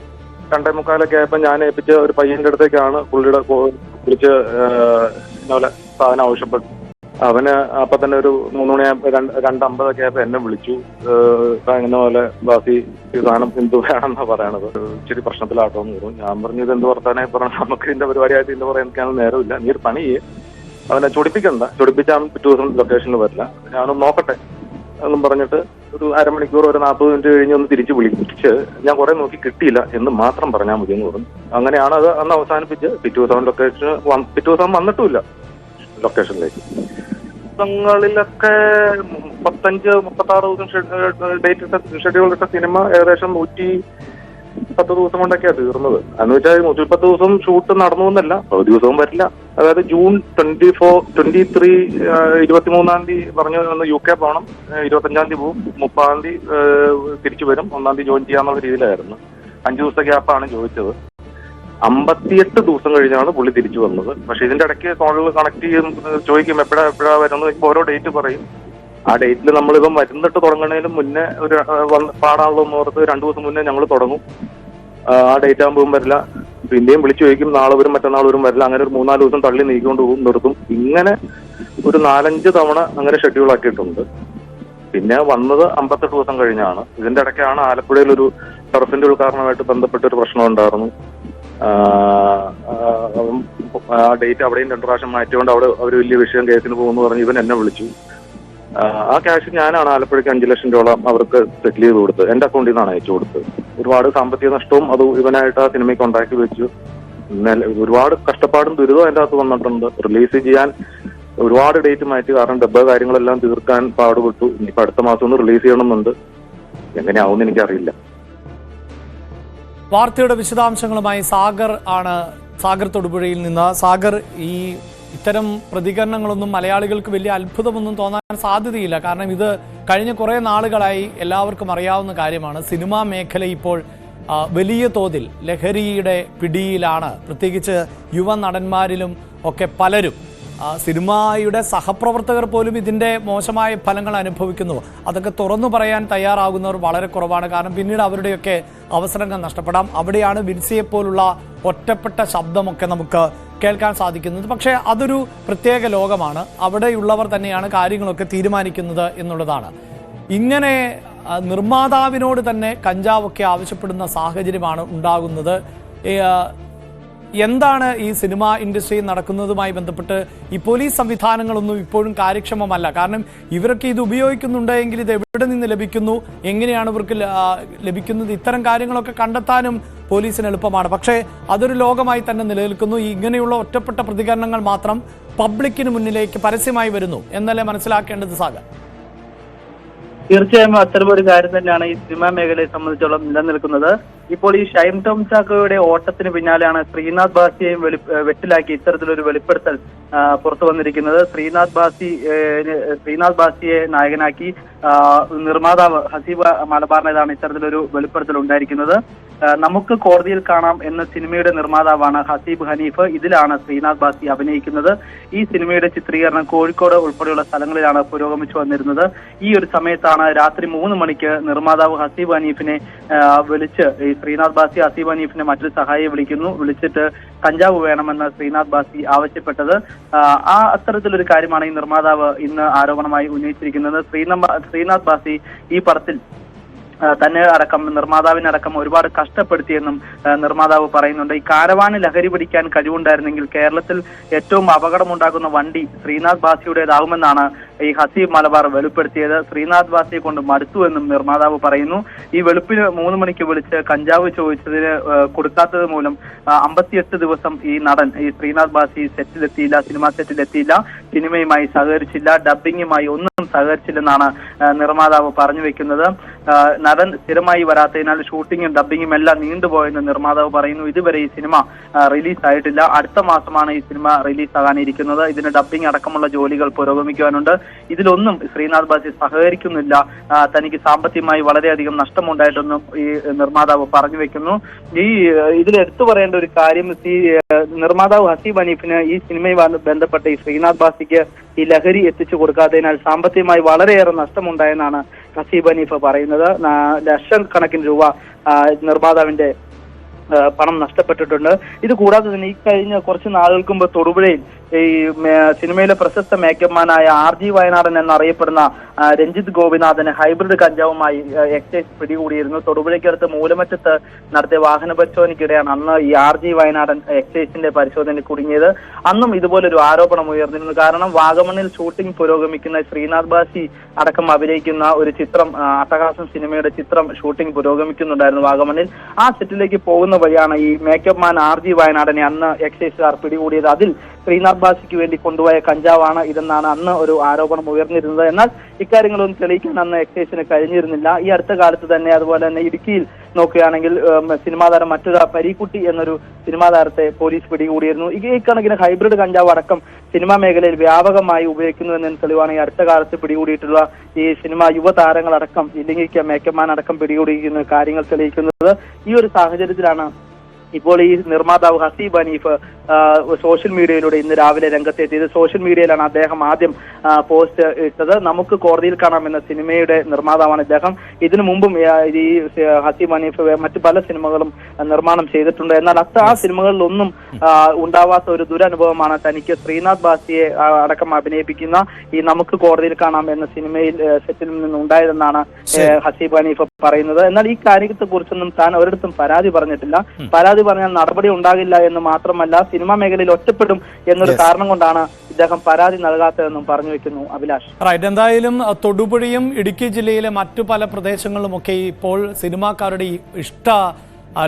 2:45 ആയപ്പോൾ ഞാൻ ഏൽപ്പിച്ച ഒരു പയ്യന്റെ അടുത്തേക്കാണ് പുള്ളിയുടെ വിളിച്ച് ഇന്നലെ സാധനം ആവശ്യപ്പെട്ടു. അവന് അപ്പൊ തന്നെ ഒരു 3 മണിയായപ്പോൾ 2:50 ആയപ്പോൾ എന്നെ വിളിച്ചു. ഇന്ന പോലെ ബാസി ഈ സാധനം എന്ത് വേണമെന്നാ പറയണത്, ഇച്ചിരി പ്രശ്നത്തിലാട്ടോന്ന് പറഞ്ഞു. ഞാൻ പറഞ്ഞു ഇത് എന്ത് വർത്താനായി പറഞ്ഞു, നമുക്ക് ഇതിന്റെ പരിപാടിയായിട്ട് ഇതിന്റെ പറയാൻ എനിക്കാണ് നേരമില്ല, നീ ഒരു പണി ചെയ്യേ, അവനെ ചൊടിപ്പിക്കണ്ട, ചൊടിപ്പിച്ചാൽ പിറ്റേ ദിവസം ലൊക്കേഷനിൽ വരില്ല, ഞാനൊന്ന് നോക്കട്ടെ എന്നും പറഞ്ഞിട്ട് ഒരു അരമണിക്കൂർ ഒരു 40 മിനിറ്റ് കഴിഞ്ഞ് ഒന്ന് തിരിച്ച് വിളിച്ച് ഞാൻ കുറെ നോക്കി കിട്ടിയില്ല എന്ന് മാത്രം പറഞ്ഞാൽ മതി എന്ന് പറഞ്ഞു. അങ്ങനെയാണ് അത് അന്ന് അവസാനിപ്പിച്ച് പിറ്റേ ദിവസം പിറ്റേ ദിവസം വന്നിട്ടുമില്ല ലൊക്കേഷനിലേക്ക്. ദിവസങ്ങളിലൊക്കെ 35-36 ദിവസം ഡേറ്റ് ഷെഡ്യൂൾ ഇട്ട സിനിമ ഏകദേശം 110 ദിവസം കൊണ്ടൊക്കെയാണ് തീർന്നത്. എന്ന് വെച്ചാൽ 110 ദിവസം ഷൂട്ട് നടന്നു എന്നല്ല, ഒരു ദിവസവും വരില്ല. അതായത് ജൂൺ 23 23-ാം തീയതി പറഞ്ഞു ഒന്ന് UK പോകണം, 25-ാം തീയതി പോവും, 30-ാം തീയതി തിരിച്ചു വരും, 1-ാം തീയതി ജോയിൻ ചെയ്യാന്നുള്ള രീതിയിലായിരുന്നു. 5 ദിവസത്തെ ഗ്യാപ്പാണ് ചോദിച്ചത്. 58 ദിവസം കഴിഞ്ഞാണ് പുള്ളി തിരിച്ചു വന്നത്. പക്ഷെ ഇതിന്റെ ഇടയ്ക്ക് കോളിൽ കണക്ട് ചെയ്യും, ചോദിക്കും എപ്പോഴാ വരുന്നത്, ഇപ്പൊ ഓരോ ഡേറ്റ് പറയും. ആ ഡേറ്റിൽ നമ്മളിപ്പം വരുന്നിട്ട് തുടങ്ങണേലും മുന്നേ ഒരു പാടാണല്ലോ എന്ന് ഓർത്ത് 2 ദിവസം മുന്നേ ഞങ്ങൾ തുടങ്ങും. ആ ഡേറ്റ് ആകുമ്പോൾ വരില്ല, പിന്നെയും വിളിച്ചു ചോദിക്കും നാളെ വരും മറ്റന്നാൾ വരും വരില്ല. അങ്ങനെ ഒരു 3-4 ദിവസം തള്ളി നീക്കിക്കൊണ്ട് പോകും, നിർത്തും. ഇങ്ങനെ ഒരു 4-5 തവണ അങ്ങനെ ഷെഡ്യൂൾ ആക്കിയിട്ടുണ്ട്. പിന്നെ വന്നത് 58 ദിവസം കഴിഞ്ഞാണ്. ഇതിന്റെ ഇടയ്ക്കാണ് ആലപ്പുഴയിൽ ഒരു ടെറസിന്റെ ഉദ്ഘാടനമായിട്ട് ബന്ധപ്പെട്ട ഒരു പ്രശ്നം ഉണ്ടായിരുന്നു. ആ ഡേറ്റ് അവിടെയും 2 പ്രാവശ്യം മാറ്റിക്കൊണ്ട് അവിടെ അവർ വലിയ വിഷയം കേസിന് പോകുമെന്ന് പറഞ്ഞ് ഇവൻ എന്നെ വിളിച്ചു. ആ ക്യാഷ് ഞാനാണ് ആലപ്പുഴയ്ക്ക് 5 ലക്ഷം രൂപ അവർക്ക് സെറ്റിൽ ചെയ്ത് കൊടുത്തത്, എന്റെ അക്കൗണ്ടിൽ നിന്നാണ് അയച്ചു കൊടുത്തത്. ഒരുപാട് സാമ്പത്തിക നഷ്ടവും അത് ഇവനായിട്ട് ആ സിനിമയ്ക്ക് ഉണ്ടാക്കി വെച്ചു. ഒരുപാട് കഷ്ടപ്പാടും ദുരിതവും അതിൻ്റെ അകത്ത് വന്നിട്ടുണ്ട്. റിലീസ് ചെയ്യാൻ ഒരുപാട് ഡേറ്റ് മാറ്റി, കാരണം ഡബ്ബ കാര്യങ്ങളെല്ലാം തീർക്കാൻ പാടുപെട്ടു. ഇനിയിപ്പോൾ അടുത്ത മാസം ഒന്ന് റിലീസ് ചെയ്യണമെന്നുണ്ട്, എങ്ങനെയാവുമെന്ന് എനിക്കറിയില്ല. വാർത്തയുടെ വിശദാംശങ്ങളുമായി സാഗർ തൊടുപുഴയിൽ നിന്ന്. സാഗർ, ഈ ഇത്തരം പ്രതികരണങ്ങളൊന്നും മലയാളികൾക്ക് വലിയ അത്ഭുതമൊന്നും തോന്നാൻ സാധ്യതയില്ല. കാരണം ഇത് കഴിഞ്ഞ കുറേ നാളുകളായി എല്ലാവർക്കും അറിയാവുന്ന കാര്യമാണ്. സിനിമാ മേഖല ഇപ്പോൾ വലിയ തോതിൽ ലഹരിയുടെ പിടിയിലാണ്. പ്രത്യേകിച്ച് യുവ നടന്മാരിലും ഒക്കെ പലരും, സിനിമയുടെ സഹപ്രവർത്തകർ പോലും ഇതിൻ്റെ മോശമായ ഫലങ്ങൾ അനുഭവിക്കുന്നു. അതൊക്കെ തുറന്നു പറയാൻ തയ്യാറാകുന്നവർ വളരെ കുറവാണ്. കാരണം പിന്നീട് അവരുടെയൊക്കെ അവസരങ്ങൾ നഷ്ടപ്പെടാം. അവിടെയാണ് വിൻസിയെപ്പോലുള്ള ഒറ്റപ്പെട്ട ശബ്ദമൊക്കെ നമുക്ക് കേൾക്കാൻ സാധിക്കുന്നത്. പക്ഷേ അതൊരു പ്രത്യേക ലോകമാണ്. അവിടെയുള്ളവർ തന്നെയാണ് കാര്യങ്ങളൊക്കെ തീരുമാനിക്കുന്നത് എന്നുള്ളതാണ്. ഇങ്ങനെ നിർമ്മാതാവിനോട് തന്നെ കഞ്ചാവൊക്കെ ആവശ്യപ്പെടുന്ന സാഹചര്യമാണ് ഉണ്ടാകുന്നത്. എന്താണ് ഈ സിനിമാ ഇൻഡസ്ട്രി നടക്കുന്നതുമായി ബന്ധപ്പെട്ട് ഈ പോലീസ് സംവിധാനങ്ങളൊന്നും ഇപ്പോഴും കാര്യക്ഷമമല്ല. കാരണം ഇവരൊക്കെ ഇത് ഉപയോഗിക്കുന്നുണ്ടെങ്കിൽ ഇത് എവിടെ നിന്ന് ലഭിക്കുന്നു, എങ്ങനെയാണ് ഇവർക്ക് ലഭിക്കുന്നത്, ഇത്തരം കാര്യങ്ങളൊക്കെ കണ്ടെത്താനും പോലീസിന് എളുപ്പമാണ്. പക്ഷേ അതൊരു ലോകമായി തന്നെ നിലനിൽക്കുന്നു. ഇങ്ങനെയുള്ള ഒറ്റപ്പെട്ട പ്രതികരണങ്ങൾ മാത്രം പബ്ലിക്കിന് മുന്നിലേക്ക് പരസ്യമായി വരുന്നു എന്നല്ലേ മനസ്സിലാക്കേണ്ടത് സാഗർ? തീർച്ചയായും അത്തരമൊരു കാര്യം തന്നെയാണ് ഈ സിനിമാ മേഖലയെ സംബന്ധിച്ചോളം നിലനിൽക്കുന്നത്. ഇപ്പോൾ ഈ ഷൈൻ ടോം ചാക്കോയുടെ ഓട്ടത്തിന് പിന്നാലെയാണ് ശ്രീനാഥ് ബാസിയെയും വെട്ടിലാക്കി ഇത്തരത്തിലൊരു വെളിപ്പെടുത്തൽ പുറത്തു വന്നിരിക്കുന്നത്. ശ്രീനാഥ് ബാസിയെ നായകനാക്കി നിർമ്മാതാവ് ഹസീബ് മലബാറിനേതാണ് ഇത്തരത്തിലൊരു വെളിപ്പെടുത്തൽ ഉണ്ടായിരിക്കുന്നത്. നമുക്ക് കോടതിയിൽ കാണാം എന്ന സിനിമയുടെ നിർമ്മാതാവാണ് ഹസീബ് ഹനീഫ്. ഇതിലാണ് ശ്രീനാഥ് ബാസി അഭിനയിക്കുന്നത്. ഈ സിനിമയുടെ ചിത്രീകരണം കോഴിക്കോട് ഉൾപ്പെടെയുള്ള സ്ഥലങ്ങളിലാണ് പുരോഗമിച്ചു വന്നിരുന്നത്. ഈ ഒരു സമയത്താണ് രാത്രി 3 മണിക്ക് നിർമ്മാതാവ് ഹസീബ് ഹനീഫിനെ വിളിച്ച് ഈ ശ്രീനാഥ് ബാസി ഹസീബ് ഹനീഫിനെ മറ്റൊരു സഹായിയെ വിളിച്ചിട്ട് കഞ്ചാവ് വേണമെന്ന് ശ്രീനാഥ് ബാസി ആവശ്യപ്പെട്ടത്. അത്തരത്തിലൊരു കാര്യമാണ് ഈ നിർമ്മാതാവ് ഇന്ന് ആരോപണമായി ഉന്നയിച്ചിരിക്കുന്നത്. ശ്രീനാഥ് ബാസി ഈ പടത്തിൽ തന്നെ അടക്കം നിർമ്മാതാവിനടക്കം ഒരുപാട് കഷ്ടപ്പെടുത്തിയെന്നും നിർമ്മാതാവ് പറയുന്നുണ്ട്. ഈ കാരവാന് ലഹരി പിടിക്കാൻ കഴിവുണ്ടായിരുന്നെങ്കിൽ കേരളത്തിൽ ഏറ്റവും അപകടമുണ്ടാകുന്ന വണ്ടി ശ്രീനാഥ് ബാസിയുടേതാകുമെന്നാണ് ഈ ഹസീബ് മലബാർ വെളിപ്പെടുത്തിയത്. ശ്രീനാഥ് ബാസിയെ കൊണ്ട് മടുത്തുവെന്നും നിർമ്മാതാവ് പറയുന്നു. ഈ വെളുപ്പിന് 3 മണിക്ക് വിളിച്ച് കഞ്ചാവ് ചോദിച്ചതിന് കൊടുക്കാത്തത് മൂലം 58 ദിവസം ഈ നടൻ ഈ ശ്രീനാഥ് ബാസി സെറ്റിലെത്തിയില്ല, സിനിമാ സെറ്റിലെത്തിയില്ല, സിനിമയുമായി സഹകരിച്ചില്ല, ഡബ്ബിങ്ങുമായി ഒന്നും സഹകരിച്ചില്ലെന്നാണ് നിർമ്മാതാവ് പറഞ്ഞു വെക്കുന്നത്. നടൻ സ്ഥിരമായി വരാത്തതിനാൽ ഷൂട്ടിങ്ങും ഡബ്ബിങ്ങും എല്ലാം നീണ്ടുപോയെന്ന് നിർമ്മാതാവ് പറയുന്നു. ഇതുവരെ ഈ സിനിമ റിലീസ് ആയിട്ടില്ല. അടുത്ത മാസമാണ് ഈ സിനിമ റിലീസ് ആകാനിരിക്കുന്നത്. ഇതിന് ഡബ്ബിംഗ് അടക്കമുള്ള ജോലികൾ പുരോഗമിക്കുവാനുണ്ട്. ഇതിലൊന്നും ശ്രീനാഥ് ബാസി സഹകരിക്കുന്നില്ല. തനിക്ക് സാമ്പത്തികമായി വളരെയധികം നഷ്ടമുണ്ടായിട്ടെന്നും ഈ നിർമ്മാതാവ് പറഞ്ഞു വെക്കുന്നു. ഇതിൽ എടുത്തു പറയേണ്ട ഒരു കാര്യം, നിർമ്മാതാവ് ഹസീബ് ഹനീഫിന് ഈ സിനിമയുമായി ബന്ധപ്പെട്ട ഈ ശ്രീനാഥ് ബാസിക്ക് ഈ ലഹരി എത്തിച്ചു കൊടുക്കാത്തതിനാൽ സാമ്പത്തികമായി വളരെയേറെ നഷ്ടമുണ്ടായെന്നാണ് ഹസീബ് ഹനീഫ് പറയുന്നത്. ലക്ഷക്കണക്കിന് രൂപ നിർമ്മാതാവിന്റെ പണം നഷ്ടപ്പെട്ടിട്ടുണ്ട്. ഇത് കൂടാതെ തന്നെ ഈ കഴിഞ്ഞ കുറച്ച് നാളുകൾക്ക് മുമ്പ് തൊടുപുഴയിൽ ഈ സിനിമയിലെ പ്രശസ്ത മേക്കപ്പ്മാനായ RG വയനാടൻ എന്നറിയപ്പെടുന്ന രഞ്ജിത്ത് ഗോപിനാഥന് ഹൈബ്രിഡ് കഞ്ചാവുമായി എക്സൈസ് പിടികൂടിയിരുന്നു. തൊടുപുഴയ്ക്കടുത്ത് മൂലമറ്റത്ത് നടത്തിയ വാഹന പരിശോധനയ്ക്കിടെയാണ് അന്ന് ഈ RG വയനാടൻ എക്സൈസിന്റെ പരിശോധനയിൽ കുടുങ്ങിയത്. അന്നും ഇതുപോലൊരു ആരോപണം ഉയർന്നിരുന്നു. കാരണം വാഗമണ്ണിൽ ഷൂട്ടിംഗ് പുരോഗമിക്കുന്ന ശ്രീനാഥ് ബാസി അടക്കം അഭിനയിക്കുന്ന ഒരു ചിത്രം, അട്ടഹാസം സിനിമയുടെ ചിത്രം ഷൂട്ടിംഗ് പുരോഗമിക്കുന്നുണ്ടായിരുന്നു വാഗമണ്ണിൽ. ആ സെറ്റിലേക്ക് പോകുന്ന വഴിയാണ് ഈ മേക്കപ്പ് മാൻ RG വയനാടനെ അന്ന് എക്സൈസുകാർ പിടികൂടിയത്. അതിൽ ശ്രീനാഥ് ബാസിക്ക് വേണ്ടി കൊണ്ടുപോയ കഞ്ചാവാണ് ഇതെന്നാണ് അന്ന് ഒരു ആരോപണം ഉയർന്നിരുന്നത്. എന്നാൽ ഇക്കാര്യങ്ങളൊന്നും തെളിയിക്കാൻ അന്ന് എക്സൈസിന് കഴിഞ്ഞിരുന്നില്ല. ഈ അടുത്ത കാലത്ത് തന്നെ അതുപോലെ തന്നെ ഇടുക്കിയിൽ നോക്കുകയാണെങ്കിൽ സിനിമാ താരം മറ്റൊരു പരീക്കുട്ടി എന്നൊരു സിനിമാ താരത്തെ പോലീസ് പിടികൂടിയിരുന്നു. ഈ കണക്കിന് ഹൈബ്രിഡ് കഞ്ചാവ് അടക്കം സിനിമാ മേഖലയിൽ വ്യാപകമായി ഉപയോഗിക്കുന്നു എന്നതിന് തെളിവാണ് ഈ അടുത്ത കാലത്ത് പിടികൂടിയിട്ടുള്ള ഈ സിനിമാ യുവതാരങ്ങളടക്കം ഇല്ലെങ്കിൽ മേക്കപ്പ്മാൻ അടക്കം പിടികൂടിയിരിക്കുന്ന കാര്യങ്ങൾ തെളിയിക്കുന്നത്. ഈ ഒരു സാഹചര്യത്തിലാണ് ഇപ്പോൾ ഈ നിർമ്മാതാവ് ഹസീബ് ഹനീഫ് സോഷ്യൽ മീഡിയയിലൂടെ ഇന്ന് രാവിലെ രംഗത്തെത്തിയത്. സോഷ്യൽ മീഡിയയിലാണ് അദ്ദേഹം ആദ്യം പോസ്റ്റ് ഇട്ടത്. നമുക്ക് കോടതിയിൽ കാണാം എന്ന സിനിമയുടെ നിർമ്മാതാവാണ് ഇദ്ദേഹം. ഇതിനു മുമ്പും ഈ ഹസീബ് ഹനീഫ് മറ്റു പല സിനിമകളും നിർമ്മാണം ചെയ്തിട്ടുണ്ട്. എന്നാൽ ആ സിനിമകളിലൊന്നും ഉണ്ടാവാത്ത ഒരു ദുരനുഭവമാണ് തനിക്ക് ശ്രീനാഥ് ബാസിയെ അടക്കം അഭിനയിപ്പിക്കുന്ന ഈ നമുക്ക് കോടതിയിൽ കാണാം എന്ന സിനിമയിൽ സെറ്റിൽ നിന്ന് ഉണ്ടായതെന്നാണ് ഹസീബ് ഹനീഫ് പറയുന്നത്. എന്നാൽ ഈ കാര്യത്തെ കുറിച്ചൊന്നും താൻ ഒരിടത്തും പരാതി പറഞ്ഞിട്ടില്ല. പരാതി പറഞ്ഞാൽ നടപടി ഉണ്ടാകില്ല എന്ന് മാത്രമല്ല സിനിമാ മേഖലയിൽ ഒറ്റപ്പെടും എന്നൊരു കാരണം കൊണ്ടാണ് ഇദ്ദേഹം പരാതി നൽകാത്തതെന്നും പറഞ്ഞു വെക്കുന്നു അഭിലാഷ്. റൈറ്റ്. എന്തായാലും തൊടുപുഴയും ഇടുക്കി ജില്ലയിലെ മറ്റു പല പ്രദേശങ്ങളിലുമൊക്കെ ഇപ്പോൾ സിനിമാക്കാരുടെ ഇഷ്ട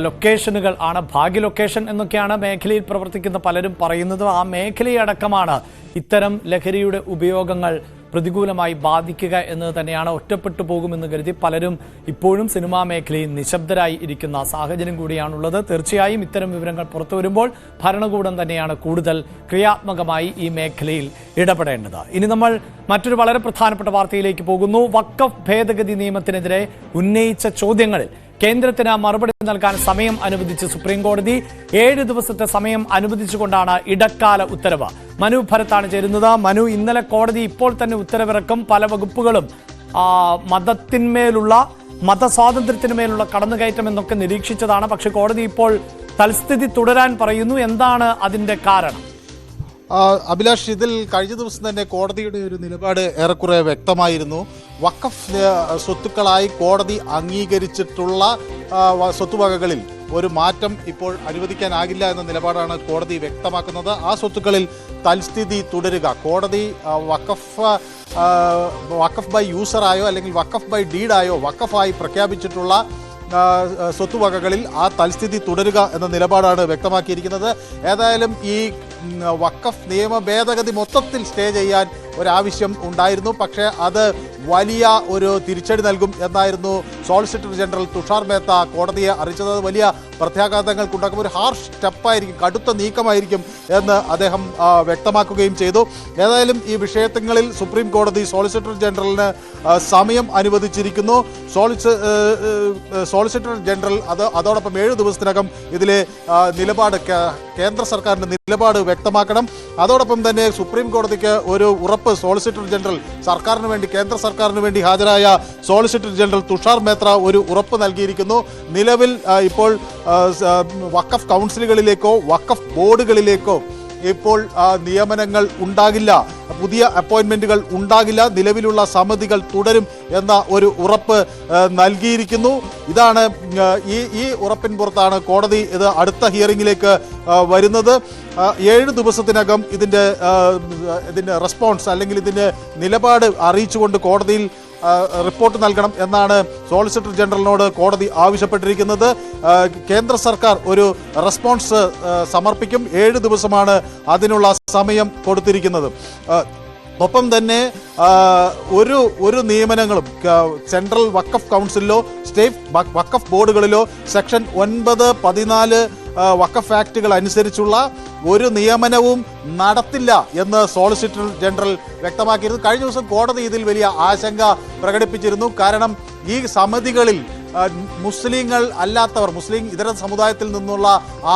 ലൊക്കേഷനുകൾ ആണ്, ഭാഗ്യ ലൊക്കേഷൻ എന്നൊക്കെയാണ് മേഖലയിൽ പ്രവർത്തിക്കുന്ന പലരും പറയുന്നത്. ആ മേഖലയടക്കമാണ് ഇത്തരം ലഹരിയുടെ ഉപയോഗങ്ങൾ പ്രതികൂലമായി ബാധിക്കുക എന്നത് തന്നെയാണ്. ഒറ്റപ്പെട്ടു പോകുമെന്ന് കരുതി പലരും ഇപ്പോഴും സിനിമാ മേഖലയിൽ നിശബ്ദരായി ഇരിക്കുന്ന സാഹചര്യം കൂടിയാണുള്ളത്. തീർച്ചയായും ഇത്തരം വിവരങ്ങൾ പുറത്തു വരുമ്പോൾ ഭരണകൂടം തന്നെയാണ് കൂടുതൽ ക്രിയാത്മകമായി ഈ മേഖലയിൽ ഇടപെടേണ്ടത്. ഇനി നമ്മൾ മറ്റൊരു വളരെ പ്രധാനപ്പെട്ട വാർത്തയിലേക്ക് പോകുന്നു. വഖഫ് ഭേദഗതി നിയമത്തിനെതിരെ ഉന്നയിച്ച ചോദ്യങ്ങളിൽ കേന്ദ്രത്തിന് മറുപടി നൽകാൻ സമയം അനുവദിച്ച് സുപ്രീം കോടതി. 7 ദിവസത്തെ സമയം അനുവദിച്ചുകൊണ്ടാണ് ഇടക്കാല ഉത്തരവ്. മനു ഭരത്താണ് ചേരുന്നത്. മനു, ഇന്നലെ കോടതി ഇപ്പോൾ തന്നെ ഉത്തരവിറക്കും. പല വകുപ്പുകളും മതസ്വാതന്ത്ര്യത്തിനുമേലുള്ള കടന്നുകയറ്റം എന്നൊക്കെ നിരീക്ഷിച്ചതാണ്. പക്ഷെ കോടതി ഇപ്പോൾ തൽസ്ഥിതി തുടരാൻ പറയുന്നു. എന്താണ് അതിന്റെ കാരണം? അഭിലാഷ്, ഇതിൽ കഴിഞ്ഞ ദിവസം തന്നെ കോടതിയുടെ ഒരു നിലപാട് ഏറെക്കുറെ വ്യക്തമായിരുന്നു. വഖഫ് സ്വത്തുക്കളായി കോടതി അംഗീകരിച്ചിട്ടുള്ള സ്വത്തുവകകളിൽ ഒരു മാറ്റം ഇപ്പോൾ അനുവദിക്കാനാകില്ല എന്ന നിലപാടാണ് കോടതി വ്യക്തമാക്കുന്നത്. ആ സ്വത്തുക്കളിൽ തൽസ്ഥിതി തുടരുക. കോടതി വഖഫ് ബൈ യൂസറായോ അല്ലെങ്കിൽ വഖഫ് ബൈ ഡീഡായോ വഖഫായി പ്രഖ്യാപിച്ചിട്ടുള്ള സ്വത്തുവകകളിൽ ആ തൽസ്ഥിതി തുടരുക എന്ന നിലപാടാണ് വ്യക്തമാക്കിയിരിക്കുന്നത്. ഏതായാലും ഈ വഖഫ് നിയമ ഭേദഗതി മൊത്തത്തിൽ സ്റ്റേ ചെയ്യാൻ ഒരാവശ്യം ഉണ്ടായിരുന്നു. പക്ഷേ അത് വലിയ ഒരു തിരിച്ചടി നൽകും എന്നായിരുന്നു സോളിസിറ്റർ ജനറൽ തുഷാർ മേത്ത കോടതിയെ അറിയിച്ചത്. വലിയ പ്രത്യാഘാതങ്ങൾക്കുണ്ടാക്കും, ഒരു ഹാർഷ് സ്റ്റെപ്പായിരിക്കും, കടുത്ത നീക്കമായിരിക്കും എന്ന് അദ്ദേഹം വ്യക്തമാക്കുകയും ചെയ്തു. ഏതായാലും ഈ വിഷയങ്ങളിൽ സുപ്രീം കോടതി സോളിസിറ്റർ ജനറലിന് സമയം അനുവദിച്ചിരിക്കുന്നു. സോളിസിറ്റർ ജനറൽ അതോടൊപ്പം 7 ദിവസത്തിനകം ഇതിലെ നിലപാട് കേന്ദ്ര സർക്കാരിന്റെ നിലപാട് വ്യക്തമാക്കണം. അതോടൊപ്പം തന്നെ സുപ്രീം കോടതിക്ക് ഒരു ഉറപ്പ് സോളിസിറ്റർ ജനറൽ സർക്കാരിന് വേണ്ടി, കേന്ദ്ര സർക്കാരിന് വേണ്ടി ഹാജരായ സോളിസിറ്റർ ജനറൽ തുഷാർ മേത്ത ഒരു ഉറപ്പ് നൽകിയിരിക്കുന്നു. നിലവിൽ ഇപ്പോൾ വഖഫ് കൗൺസിലുകളിലേക്കോ വഖഫ് ബോർഡുകളിലേക്കോ ഇപ്പോൾ നിയമനങ്ങൾ ഉണ്ടാകില്ല, പുതിയ അപ്പോയിന്റ്മെന്റുകൾ ഉണ്ടാകില്ല, നിലവിലുള്ള സമിതികൾ തുടരും എന്ന ഒരു ഉറപ്പ് നൽകിയിരിക്കുന്നു. ഇതാണ് ഈ ഉറപ്പിൻ പുറത്താണ് കോടതി ഇത് അടുത്ത ഹിയറിംഗിലേക്ക് വരുന്നത്. 7 ദിവസത്തിനകം ഇതിന്റെ റെസ്പോൺസ് അല്ലെങ്കിൽ ഇതിന്റെ നിലപാട് അറിയിച്ചുകൊണ്ട് കോടതിയിൽ റിപ്പോർട്ട് നൽകണം എന്നാണ് സോളിസിറ്റർ ജനറലിനോട് കോടതി ആവശ്യപ്പെട്ടിരിക്കുന്നത്. കേന്ദ്ര സർക്കാർ ഒരു റെസ്പോൺസ് സമർപ്പിക്കും. 7 ദിവസമാണ് അതിനുള്ള സമയം കൊടുത്തിരിക്കുന്നത്. ഒപ്പം തന്നെ ഒരു നിയമനങ്ങളും സെൻട്രൽ വഖഫ് കൗൺസിലിലോ സ്റ്റേറ്റ് വഖഫ് ബോർഡുകളിലോ സെക്ഷൻ 9, 14 വഖഫ് ആക്ടുകൾ അനുസരിച്ചുള്ള ഒരു നിയമനവും നടത്തില്ല എന്ന് സോളിസിറ്റർ ജനറൽ വ്യക്തമാക്കിയിരുന്നു. കഴിഞ്ഞ ദിവസം കോടതി ഇതിൽ വലിയ ആശങ്ക പ്രകടിപ്പിച്ചിരുന്നു. കാരണം ഈ സമിതികളിൽ മുസ്ലിങ്ങൾ അല്ലാത്തവർ, മുസ്ലിം ഇതര സമുദായത്തിൽ നിന്നുള്ള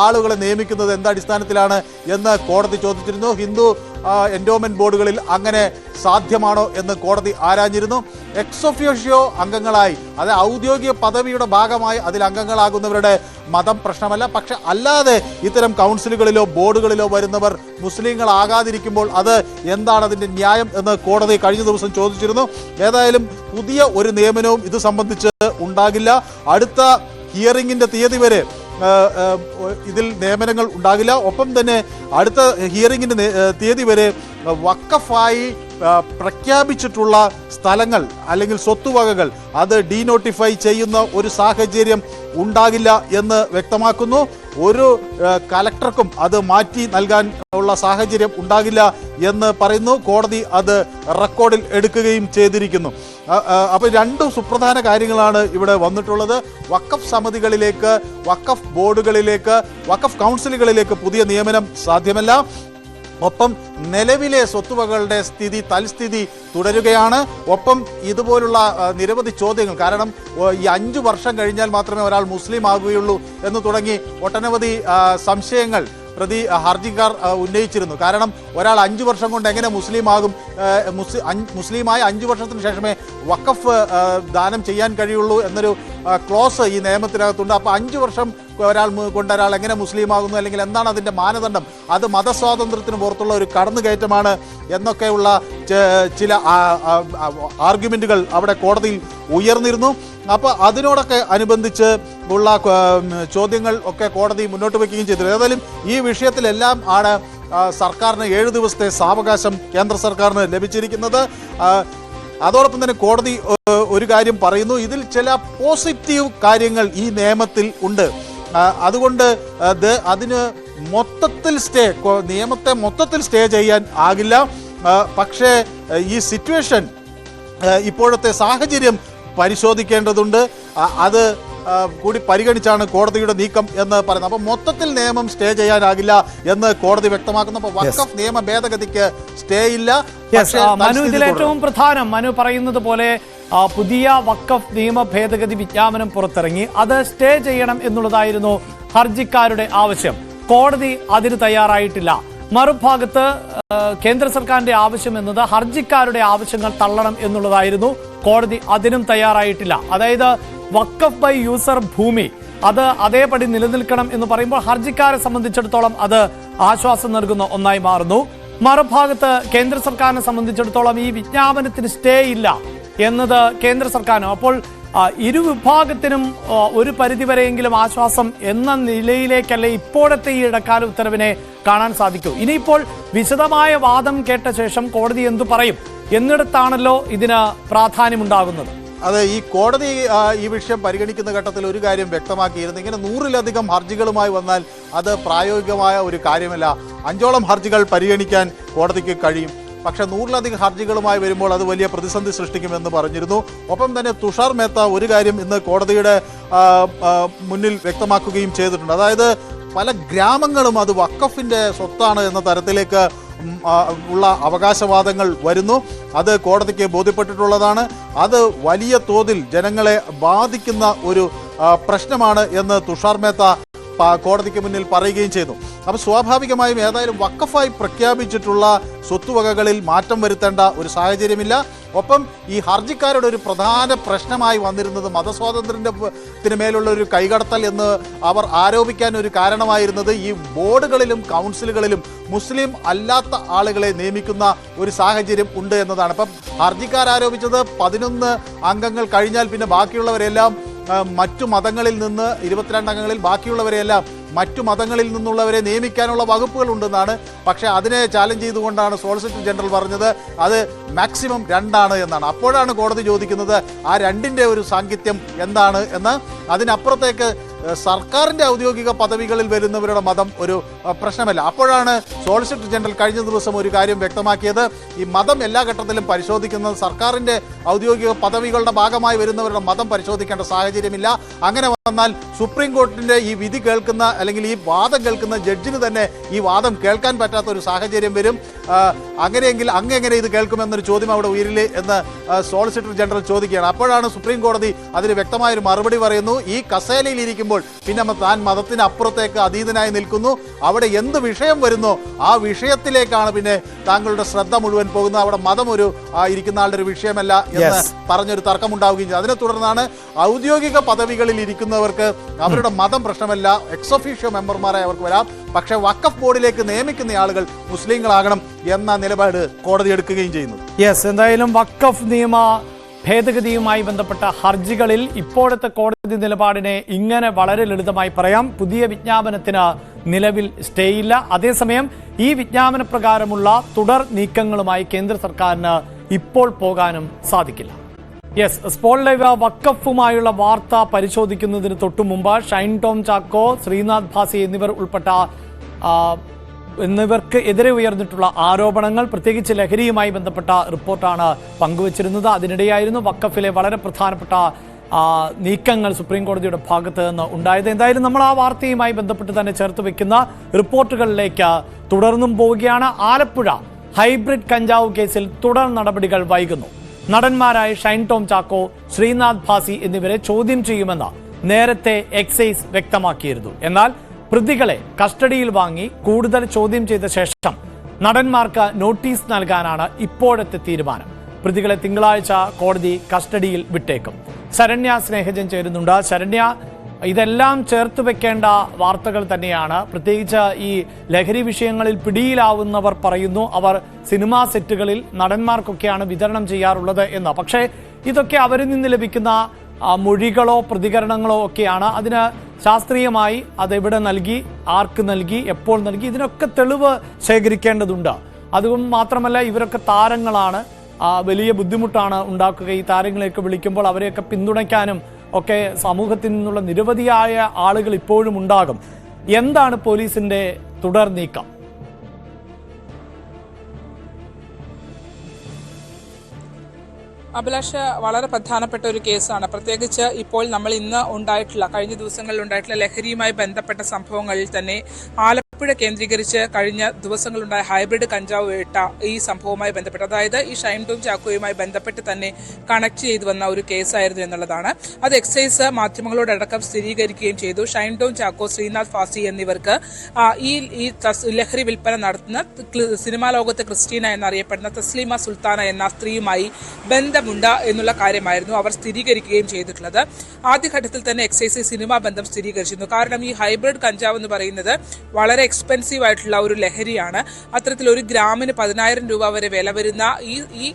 ആളുകളെ നിയമിക്കുന്നത് എന്തടിസ്ഥാനത്തിലാണ് എന്ന് കോടതി ചോദിച്ചിരുന്നു. ഹിന്ദു എൻഡോമെന്റ് ബോർഡുകളിൽ അങ്ങനെ സാധ്യമാണോ എന്ന് കോടതി ആരാഞ്ഞിരുന്നു. എക്സ് ഒഫിഷ്യോ അംഗങ്ങളായി, അത് ഔദ്യോഗിക പദവിയുടെ ഭാഗമായി അതിൽ അംഗങ്ങളാകുന്നവരുടെ മതം പ്രശ്നമല്ല. പക്ഷെ അല്ലാതെ ഇത്തരം കൗൺസിലുകളിലോ ബോർഡുകളിലോ വരുന്നവർ മുസ്ലിങ്ങളാകാതിരിക്കുമ്പോൾ അത് എന്താണ് അതിൻ്റെ ന്യായം എന്ന് കോടതി കഴിഞ്ഞ ദിവസം ചോദിച്ചിരുന്നു. ഏതായാലും പുതിയ ഒരു നിയമനവും ഇത് സംബന്ധിച്ച് ഉണ്ടാകില്ല. അടുത്ത ഹിയറിംഗിൻ്റെ തീയതി വരെ ഇതിൽ നിയമനങ്ങൾ ഉണ്ടാകില്ല. ഒപ്പം തന്നെ അടുത്ത ഹിയറിംഗിൻ്റെ തീയതി വരെ വഖഫായി പ്രഖ്യാപിച്ചിട്ടുള്ള സ്ഥലങ്ങൾ അല്ലെങ്കിൽ സ്വത്തുവകകൾ അത് ഡീനോട്ടിഫൈ ചെയ്യുന്ന ഒരു സാഹചര്യം ഉണ്ടാകില്ല എന്ന് വ്യക്തമാക്കുന്നു. ഒരു കലക്ടർക്കും അത് മാറ്റി നൽകാൻ ഉള്ള സാഹചര്യം ഉണ്ടാകില്ല എന്ന് പറയുന്നു. കോടതി അത് റെക്കോർഡിൽ എടുക്കുകയും ചെയ്തിരിക്കുന്നു. അപ്പോൾ രണ്ട് സുപ്രധാന കാര്യങ്ങളാണ് ഇവിടെ വന്നിട്ടുള്ളത്. വഖഫ് സമിതികളിലേക്ക്, വഖഫ് ബോർഡുകളിലേക്ക്, വഖഫ് കൗൺസിലുകളിലേക്ക് പുതിയ നിയമനം സാധ്യമല്ല. ഒപ്പം നിലവിലെ സ്വത്തുവകകളുടെ തൽസ്ഥിതി തുടരുകയാണ്. ഒപ്പം ഇതുപോലുള്ള നിരവധി ചോദ്യങ്ങൾ, കാരണം ഈ 5 വർഷം കഴിഞ്ഞാൽ മാത്രമേ ഒരാൾ മുസ്ലിം ആകുകയുള്ളൂ എന്ന് തുടങ്ങി ഒട്ടനവധി സംശയങ്ങൾ ഹർജിക്കാർ ഉന്നയിച്ചിരുന്നു. കാരണം ഒരാൾ 5 വർഷം കൊണ്ട് എങ്ങനെ മുസ്ലിം ആകും? മുസ്ലിമായ 5 വർഷത്തിന് ശേഷമേ വഖഫ് ദാനം ചെയ്യാൻ കഴിയുള്ളൂ എന്നൊരു ക്ലോസ് ഈ നിയമത്തിനകത്തുണ്ട്. അപ്പോൾ 5 വർഷം കൊണ്ട് ഒരാൾ എങ്ങനെ മുസ്ലിം ആകുന്നു, അല്ലെങ്കിൽ എന്താണ് അതിൻ്റെ മാനദണ്ഡം? അത് മതസ്വാതന്ത്ര്യത്തിന് പുറത്തുള്ള ഒരു കടന്നുകയറ്റമാണ് എന്നൊക്കെയുള്ള ചില ആർഗ്യുമെന്റുകൾ അവിടെ കോടതിയിൽ ഉയർന്നിരുന്നു. അപ്പോൾ അതിനോടൊക്കെ അനുബന്ധിച്ച് ഉള്ള ചോദ്യങ്ങൾ ഒക്കെ കോടതി മുന്നോട്ട് വയ്ക്കുകയും ചെയ്തു. ഏതായാലും ഈ വിഷയത്തിലെല്ലാം ആണ് സർക്കാരിന് 7 ദിവസത്തെ സാവകാശം കേന്ദ്ര സർക്കാരിന് ലഭിച്ചിരിക്കുന്നത്. അതോടൊപ്പം തന്നെ കോടതി ഒരു കാര്യം പറയുന്നു, ഇതിൽ ചില പോസിറ്റീവ് കാര്യങ്ങൾ ഈ നിയമത്തിൽ ഉണ്ട്. അതുകൊണ്ട് അതിന് നിയമത്തെ മൊത്തത്തിൽ സ്റ്റേ ചെയ്യാൻ ആകില്ല. പക്ഷേ ഈ സിറ്റുവേഷൻ, ഇപ്പോഴത്തെ സാഹചര്യം പരിശോധിക്കേണ്ടതുണ്ട്. അത് കൂടി പരിഗണിച്ചാണ് കോടതിയുടെ നീക്കം എന്ന് പറയുന്നത്. അപ്പോൾ മൊത്തത്തിൽ നിയമം സ്റ്റേ ചെയ്യാനാകില്ല എന്ന് കോടതി വ്യക്തമാക്കുന്നു. അപ്പോൾ വഖഫ് നിയമ ഭേദഗതിക്ക് സ്റ്റേ ഇല്ല. മനു, ഇതിൽ ഏറ്റവും പ്രധാനം മനു പറയുന്നത് പോലെ പുതിയ വഖഫ് നിയമ ഭേദഗതി വിജ്ഞാപനം പുറത്തിറങ്ങി. അത് സ്റ്റേ ചെയ്യണം എന്നുള്ളതായിരുന്നു ഹർജിക്കാരുടെ ആവശ്യം. കോടതി അതിന് തയ്യാറായിട്ടില്ല. മറുഭാഗത്ത് കേന്ദ്ര സർക്കാരിന്റെ ആവശ്യം എന്നത് ഹർജിക്കാരുടെ ആവശ്യങ്ങൾ തള്ളണം എന്നുള്ളതായിരുന്നു. കോടതി അതിനും തയ്യാറായിട്ടില്ല. അതായത് വഖഫ് ബൈ യൂസർ ഭൂമി അത് അതേപടി നിലനിൽക്കണം എന്ന് പറയുമ്പോൾ ഹർജിക്കാരെ സംബന്ധിച്ചിടത്തോളം അത് ആശ്വാസം നൽകുന്ന ഒന്നായി മാറുന്നു. മറുഭാഗത്ത് കേന്ദ്ര സർക്കാരിനെ സംബന്ധിച്ചിടത്തോളം ഈ വിജ്ഞാപനത്തിന് സ്റ്റേ ഇല്ല എന്നത് കേന്ദ്ര സർക്കാരിനും. അപ്പോൾ ഇരുവിഭാഗത്തിനും ഒരു പരിധിവരെയെങ്കിലും ആശ്വാസം എന്ന നിലയിലേക്കല്ലേ ഇപ്പോഴത്തെ ഈ ഇടക്കാല ഉത്തരവിനെ കാണാൻ സാധിക്കൂ. ഇനിയിപ്പോൾ വിശദമായ വാദം കേട്ട ശേഷം കോടതി എന്തു പറയും എന്നിടത്താണല്ലോ ഇതിന് പ്രാധാന്യമുണ്ടാകുന്നത്. അതെ, ഈ കോടതി ഈ വിഷയം പരിഗണിക്കുന്ന ഘട്ടത്തിൽ ഒരു കാര്യം വ്യക്തമാക്കിയിരുന്നു. ഇങ്ങനെ 100-ലധികം ഹർജികളുമായി വന്നാൽ അത് പ്രായോഗികമായ ഒരു കാര്യമല്ല. 5ഓളം ഹർജികൾ പരിഗണിക്കാൻ കോടതിക്ക് കഴിയും. പക്ഷേ 100-ലധികം ഹർജികളുമായി വരുമ്പോൾ അത് വലിയ പ്രതിസന്ധി സൃഷ്ടിക്കുമെന്ന് പറഞ്ഞിരുന്നു. ഒപ്പം തന്നെ തുഷാർ മേത്ത ഒരു കാര്യം ഇന്ന് കോടതിയുടെ മുന്നിൽ വ്യക്തമാക്കുകയും ചെയ്തിട്ടുണ്ട്. അതായത് പല ഗ്രാമങ്ങളും അത് വഖഫിൻ്റെ സ്വത്താണ് എന്ന തരത്തിലേക്ക് ഉള്ള അവകാശവാദങ്ങൾ വരുന്നു. അത് കോടതിക്ക് ബോധ്യപ്പെട്ടിട്ടുള്ളതാണ്. അത് വലിയ തോതിൽ ജനങ്ങളെ ബാധിക്കുന്ന ഒരു പ്രശ്നമാണ് എന്ന് തുഷാർ മേത്ത കോടതിക്ക് മുന്നിൽ പറയുകയും ചെയ്തു. അപ്പോൾ സ്വാഭാവികമായും ഏതായാലും വഖഫായി പ്രഖ്യാപിച്ചിട്ടുള്ള സ്വത്തുവകകളിൽ മാറ്റം വരുത്തേണ്ട ഒരു സാഹചര്യമില്ല. ഒപ്പം ഈ ഹർജിക്കാരുടെ ഒരു പ്രധാന പ്രശ്നമായി വന്നിരുന്നത് മതസ്വാതന്ത്ര്യത്തിന് മേലുള്ള ഒരു കൈകടത്തൽ എന്ന് അവർ ആരോപിക്കാൻ ഒരു കാരണമായിരുന്നത് ഈ ബോർഡുകളിലും കൗൺസിലുകളിലും മുസ്ലിം അല്ലാത്ത ആളുകളെ നിയമിക്കുന്ന ഒരു സാഹചര്യം ഉണ്ട് എന്നതാണ്. അപ്പം ഹർജിക്കാർ ആരോപിച്ചത് 11 അംഗങ്ങൾ കഴിഞ്ഞാൽ പിന്നെ ബാക്കിയുള്ളവരെല്ലാം മറ്റു മതങ്ങളിൽ നിന്ന് 22 അംഗങ്ങളിൽ ബാക്കിയുള്ളവരെയെല്ലാം മറ്റു മതങ്ങളിൽ നിന്നുള്ളവരെ നിയമിക്കാനുള്ള വകുപ്പുകൾ ഉണ്ടെന്നാണ്. പക്ഷേ അതിനെ ചാലഞ്ച് ചെയ്തുകൊണ്ടാണ് സോളിസിറ്റർ ജനറൽ പറഞ്ഞത് അത് മാക്സിമം 2 എന്നാണ്. അപ്പോഴാണ് കോടതി ചോദിക്കുന്നത് ആ 2ന്റെ ഒരു സാങ്കത്യം എന്താണ് എന്ന്. അതിനപ്പുറത്തേക്ക് സർക്കാരിൻ്റെ ഔദ്യോഗിക പദവികളിൽ വരുന്നവരുടെ മതം ഒരു പ്രശ്നമല്ല. അപ്പോഴാണ് സോളിസിറ്റർ ജനറൽ കഴിഞ്ഞ ദിവസം ഒരു കാര്യം വ്യക്തമാക്കിയത്, ഈ മതം എല്ലാ ഘട്ടത്തിലും പരിശോധിക്കുന്നത് സർക്കാരിൻ്റെ ഔദ്യോഗിക പദവികളുടെ ഭാഗമായി വരുന്നവരുടെ മതം പരിശോധിക്കേണ്ട സാഹചര്യമില്ല. അങ്ങനെ വന്നാൽ സുപ്രീം കോടതിൻ്റെ ഈ വിധി കേൾക്കുന്ന അല്ലെങ്കിൽ ഈ വാദം കേൾക്കുന്ന ജഡ്ജിന് തന്നെ ഈ വാദം കേൾക്കാൻ പറ്റാത്ത ഒരു സാഹചര്യം വരും. അങ്ങനെയെങ്കിൽ അങ്ങെങ്ങനെ ഇത് കേൾക്കുമെന്നൊരു ചോദ്യം അവിടെ ഉയരില്ലേ എന്ന് സോളിസിറ്റർ ജനറൽ ചോദിക്കുകയാണ്. അപ്പോഴാണ് സുപ്രീം കോടതി അതിന് വ്യക്തമായൊരു മറുപടി പറയുന്നു, ഈ കസേലയിൽ ഇരിക്കുമ്പോൾ പിന്നെ താൻ മതത്തിന് അപ്പുറത്തേക്ക് അതീതനായി നിൽക്കുന്നു, അവിടെ എന്ത് വിഷയം വരുന്നോ ആ വിഷയത്തിലേക്കാണ് പിന്നെ താങ്കളുടെ ശ്രദ്ധ മുഴുവൻ പോകുന്നത്. അവിടെ മതം ഒരു ഇരിക്കുന്ന ആളുടെ ഒരു വിഷയമല്ല എന്ന് പറഞ്ഞൊരു തർക്കമുണ്ടാവുകയും ചെയ്തു. അതിനെ തുടർന്നാണ് ഔദ്യോഗിക പദവികളിൽ ഇരിക്കുന്നവർക്ക് അവരുടെ മതം പ്രശ്നമല്ല, എക്സ് ഒഫീഷ്യോ മെമ്പർമാരായി അവർക്ക് വരാം, പക്ഷെ വഖഫ് ബോർഡിലേക്ക് നിയമിക്കുന്ന ആളുകൾ മുസ്ലിങ്ങളാകണം എന്ന നിലപാട് കോടതി എടുക്കുകയും ചെയ്യുന്നു. എന്തായാലും വഖഫ് നിയമ ഭേദഗതിയുമായി ബന്ധപ്പെട്ട ഹർജികളിൽ ഇപ്പോഴത്തെ കോടതി നിലപാടിനെ ഇങ്ങനെ വളരെ ലളിതമായി പറയാം. പുതിയ വിജ്ഞാപനത്തിന് നിലവിൽ സ്റ്റേയില്ല. അതേസമയം ഈ വിജ്ഞാപന പ്രകാരമുള്ള തുടർ നീക്കങ്ങളുമായി കേന്ദ്ര സർക്കാരിന് ഇപ്പോൾ പോകാനും സാധിക്കില്ല. സ്പോൾ ലൈവ് വഖഫുമായുള്ള വാർത്ത പരിശോധിക്കുന്നതിന് തൊട്ടു മുമ്പ് ഷൈൻ ടോം ചാക്കോ, ശ്രീനാഥ് ഭാസി എന്നിവർക്ക് എതിരെ ഉയർന്നിട്ടുള്ള ആരോപണങ്ങൾ, പ്രത്യേകിച്ച് ലഹരിയുമായി ബന്ധപ്പെട്ട റിപ്പോർട്ടാണ് പങ്കുവച്ചിരുന്നത്. അതിനിടെയായിരുന്നു വഖഫിലെ വളരെ പ്രധാനപ്പെട്ട നീക്കങ്ങൾ സുപ്രീം കോടതിയുടെ ഭാഗത്ത് നിന്ന് ഉണ്ടായത്. എന്തായാലും നമ്മൾ ആ വാർത്തയുമായി ബന്ധപ്പെട്ട് തന്നെ ചേർത്ത് വെക്കുന്ന റിപ്പോർട്ടുകളിലേക്ക് തുടർന്നും പോവുകയാണ്. ആലപ്പുഴ ഹൈബ്രിഡ് കഞ്ചാവ് കേസിൽ തുടർ നടപടികൾ വൈകുന്നു. നടന്മാരായ ഷൈൻ ടോം ചാക്കോ, ശ്രീനാഥ് ഭാസി എന്നിവരെ ചോദ്യം ചെയ്യുമെന്ന് നേരത്തെ എക്സൈസ് വ്യക്തമാക്കിയിരുന്നു. എന്നാൽ പ്രതികളെ കസ്റ്റഡിയിൽ വാങ്ങി കൂടുതൽ ചോദ്യം ചെയ്ത ശേഷം നടന്മാർക്ക് നോട്ടീസ് നൽകാനാണ് ഇപ്പോഴത്തെ തീരുമാനം. പ്രതികളെ തിങ്കളാഴ്ച കോടതി കസ്റ്റഡിയിൽ വിട്ടേക്കും. ശരണ്യ സ്നേഹജൻ ചേരുന്നുണ്ട്. ശരണ്യ, ഇതെല്ലാം ചേർത്ത് വെക്കേണ്ട വാർത്തകൾ തന്നെയാണ്. പ്രത്യേകിച്ച് ഈ ലഹരി വിഷയങ്ങളിൽ പിടിയിലാവുന്നവർ പറയുന്നു അവർ സിനിമാ സെറ്റുകളിൽ നടന്മാർക്കൊക്കെയാണ് വിതരണം ചെയ്യാറുള്ളത് എന്ന്. പക്ഷേ ഇതൊക്കെ അവരിൽ നിന്ന് ലഭിക്കുന്ന മൊഴികളോ പ്രതികരണങ്ങളോ ഒക്കെയാണ്. അതിന് ശാസ്ത്രീയമായി അതെവിടെ നൽകി, ആർക്ക് നൽകി, എപ്പോൾ നൽകി, ഇതിനൊക്കെ തെളിവ് ശേഖരിക്കേണ്ടതുണ്ട്. അതുകൊണ്ട് മാത്രമല്ല ഇവരൊക്കെ താരങ്ങളാണ്. വലിയ ബുദ്ധിമുട്ടാണ് ഉണ്ടാക്കുക. ഈ താരങ്ങളെയൊക്കെ വിളിക്കുമ്പോൾ അവരെയൊക്കെ പിന്തുണയ്ക്കാനും ഒക്കെ സമൂഹത്തിൽ നിന്നുള്ള നിരവധിയായ ആളുകൾ ഇപ്പോഴും ഉണ്ടാകും. എന്താണ് പോലീസിന്റെ തുടർ നീക്കം? അഭിലാഷ്, വളരെ പ്രധാനപ്പെട്ട ഒരു കേസാണ്. പ്രത്യേകിച്ച് ഇപ്പോൾ നമ്മൾ ഇന്ന് കഴിഞ്ഞ ദിവസങ്ങളിൽ ഉണ്ടായിട്ടുള്ള ലഹരിയുമായി ബന്ധപ്പെട്ട സംഭവങ്ങളിൽ തന്നെ ആലപ്പുഴ കേന്ദ്രീകരിച്ച് കഴിഞ്ഞ ദിവസങ്ങളുണ്ടായ ഹൈബ്രിഡ് കഞ്ചാവ് വേട്ട ഈ സംഭവവുമായി ബന്ധപ്പെട്ട്, അതായത് ഈ ഷൈൻ ടോം ചാക്കോയുമായി ബന്ധപ്പെട്ട് തന്നെ കണക്ട് ചെയ്തു വന്ന ഒരു കേസായിരുന്നു എന്നുള്ളതാണ്. അത് എക്സൈസ് മാധ്യമങ്ങളോടടക്കം സ്ഥിരീകരിക്കുകയും ചെയ്തു. ഷൈൻ ടോം ചാക്കോ, ശ്രീനാഥ് ഭാസി എന്നിവർക്ക് ഈ ലഹരി വിൽപ്പന നടത്തുന്ന സിനിമാ ലോകത്ത് ക്രിസ്റ്റീന എന്നറിയപ്പെടുന്ന തസ്ലീമ സുൽത്താന എന്ന സ്ത്രീയുമായി ബന്ധമുണ്ട് എന്നുള്ള കാര്യമായിരുന്നു അവർ സ്ഥിരീകരിക്കുകയും ചെയ്തിട്ടുള്ളത്. ആദ്യഘട്ടത്തിൽ തന്നെ എക്സൈസ് സിനിമാ ബന്ധം സ്ഥിരീകരിച്ചിരുന്നു. കാരണം ഈ ഹൈബ്രിഡ് കഞ്ചാവ് എന്ന് പറയുന്നത് വളരെ എക്സ്പെൻസീവ് ആയിട്ടുള്ള ഒരു ലഹരിയാണ്. അത്തരത്തിൽ 1 ഗ്രാമിന് 10,000 രൂപ വരെ വില വരുന്ന ഈ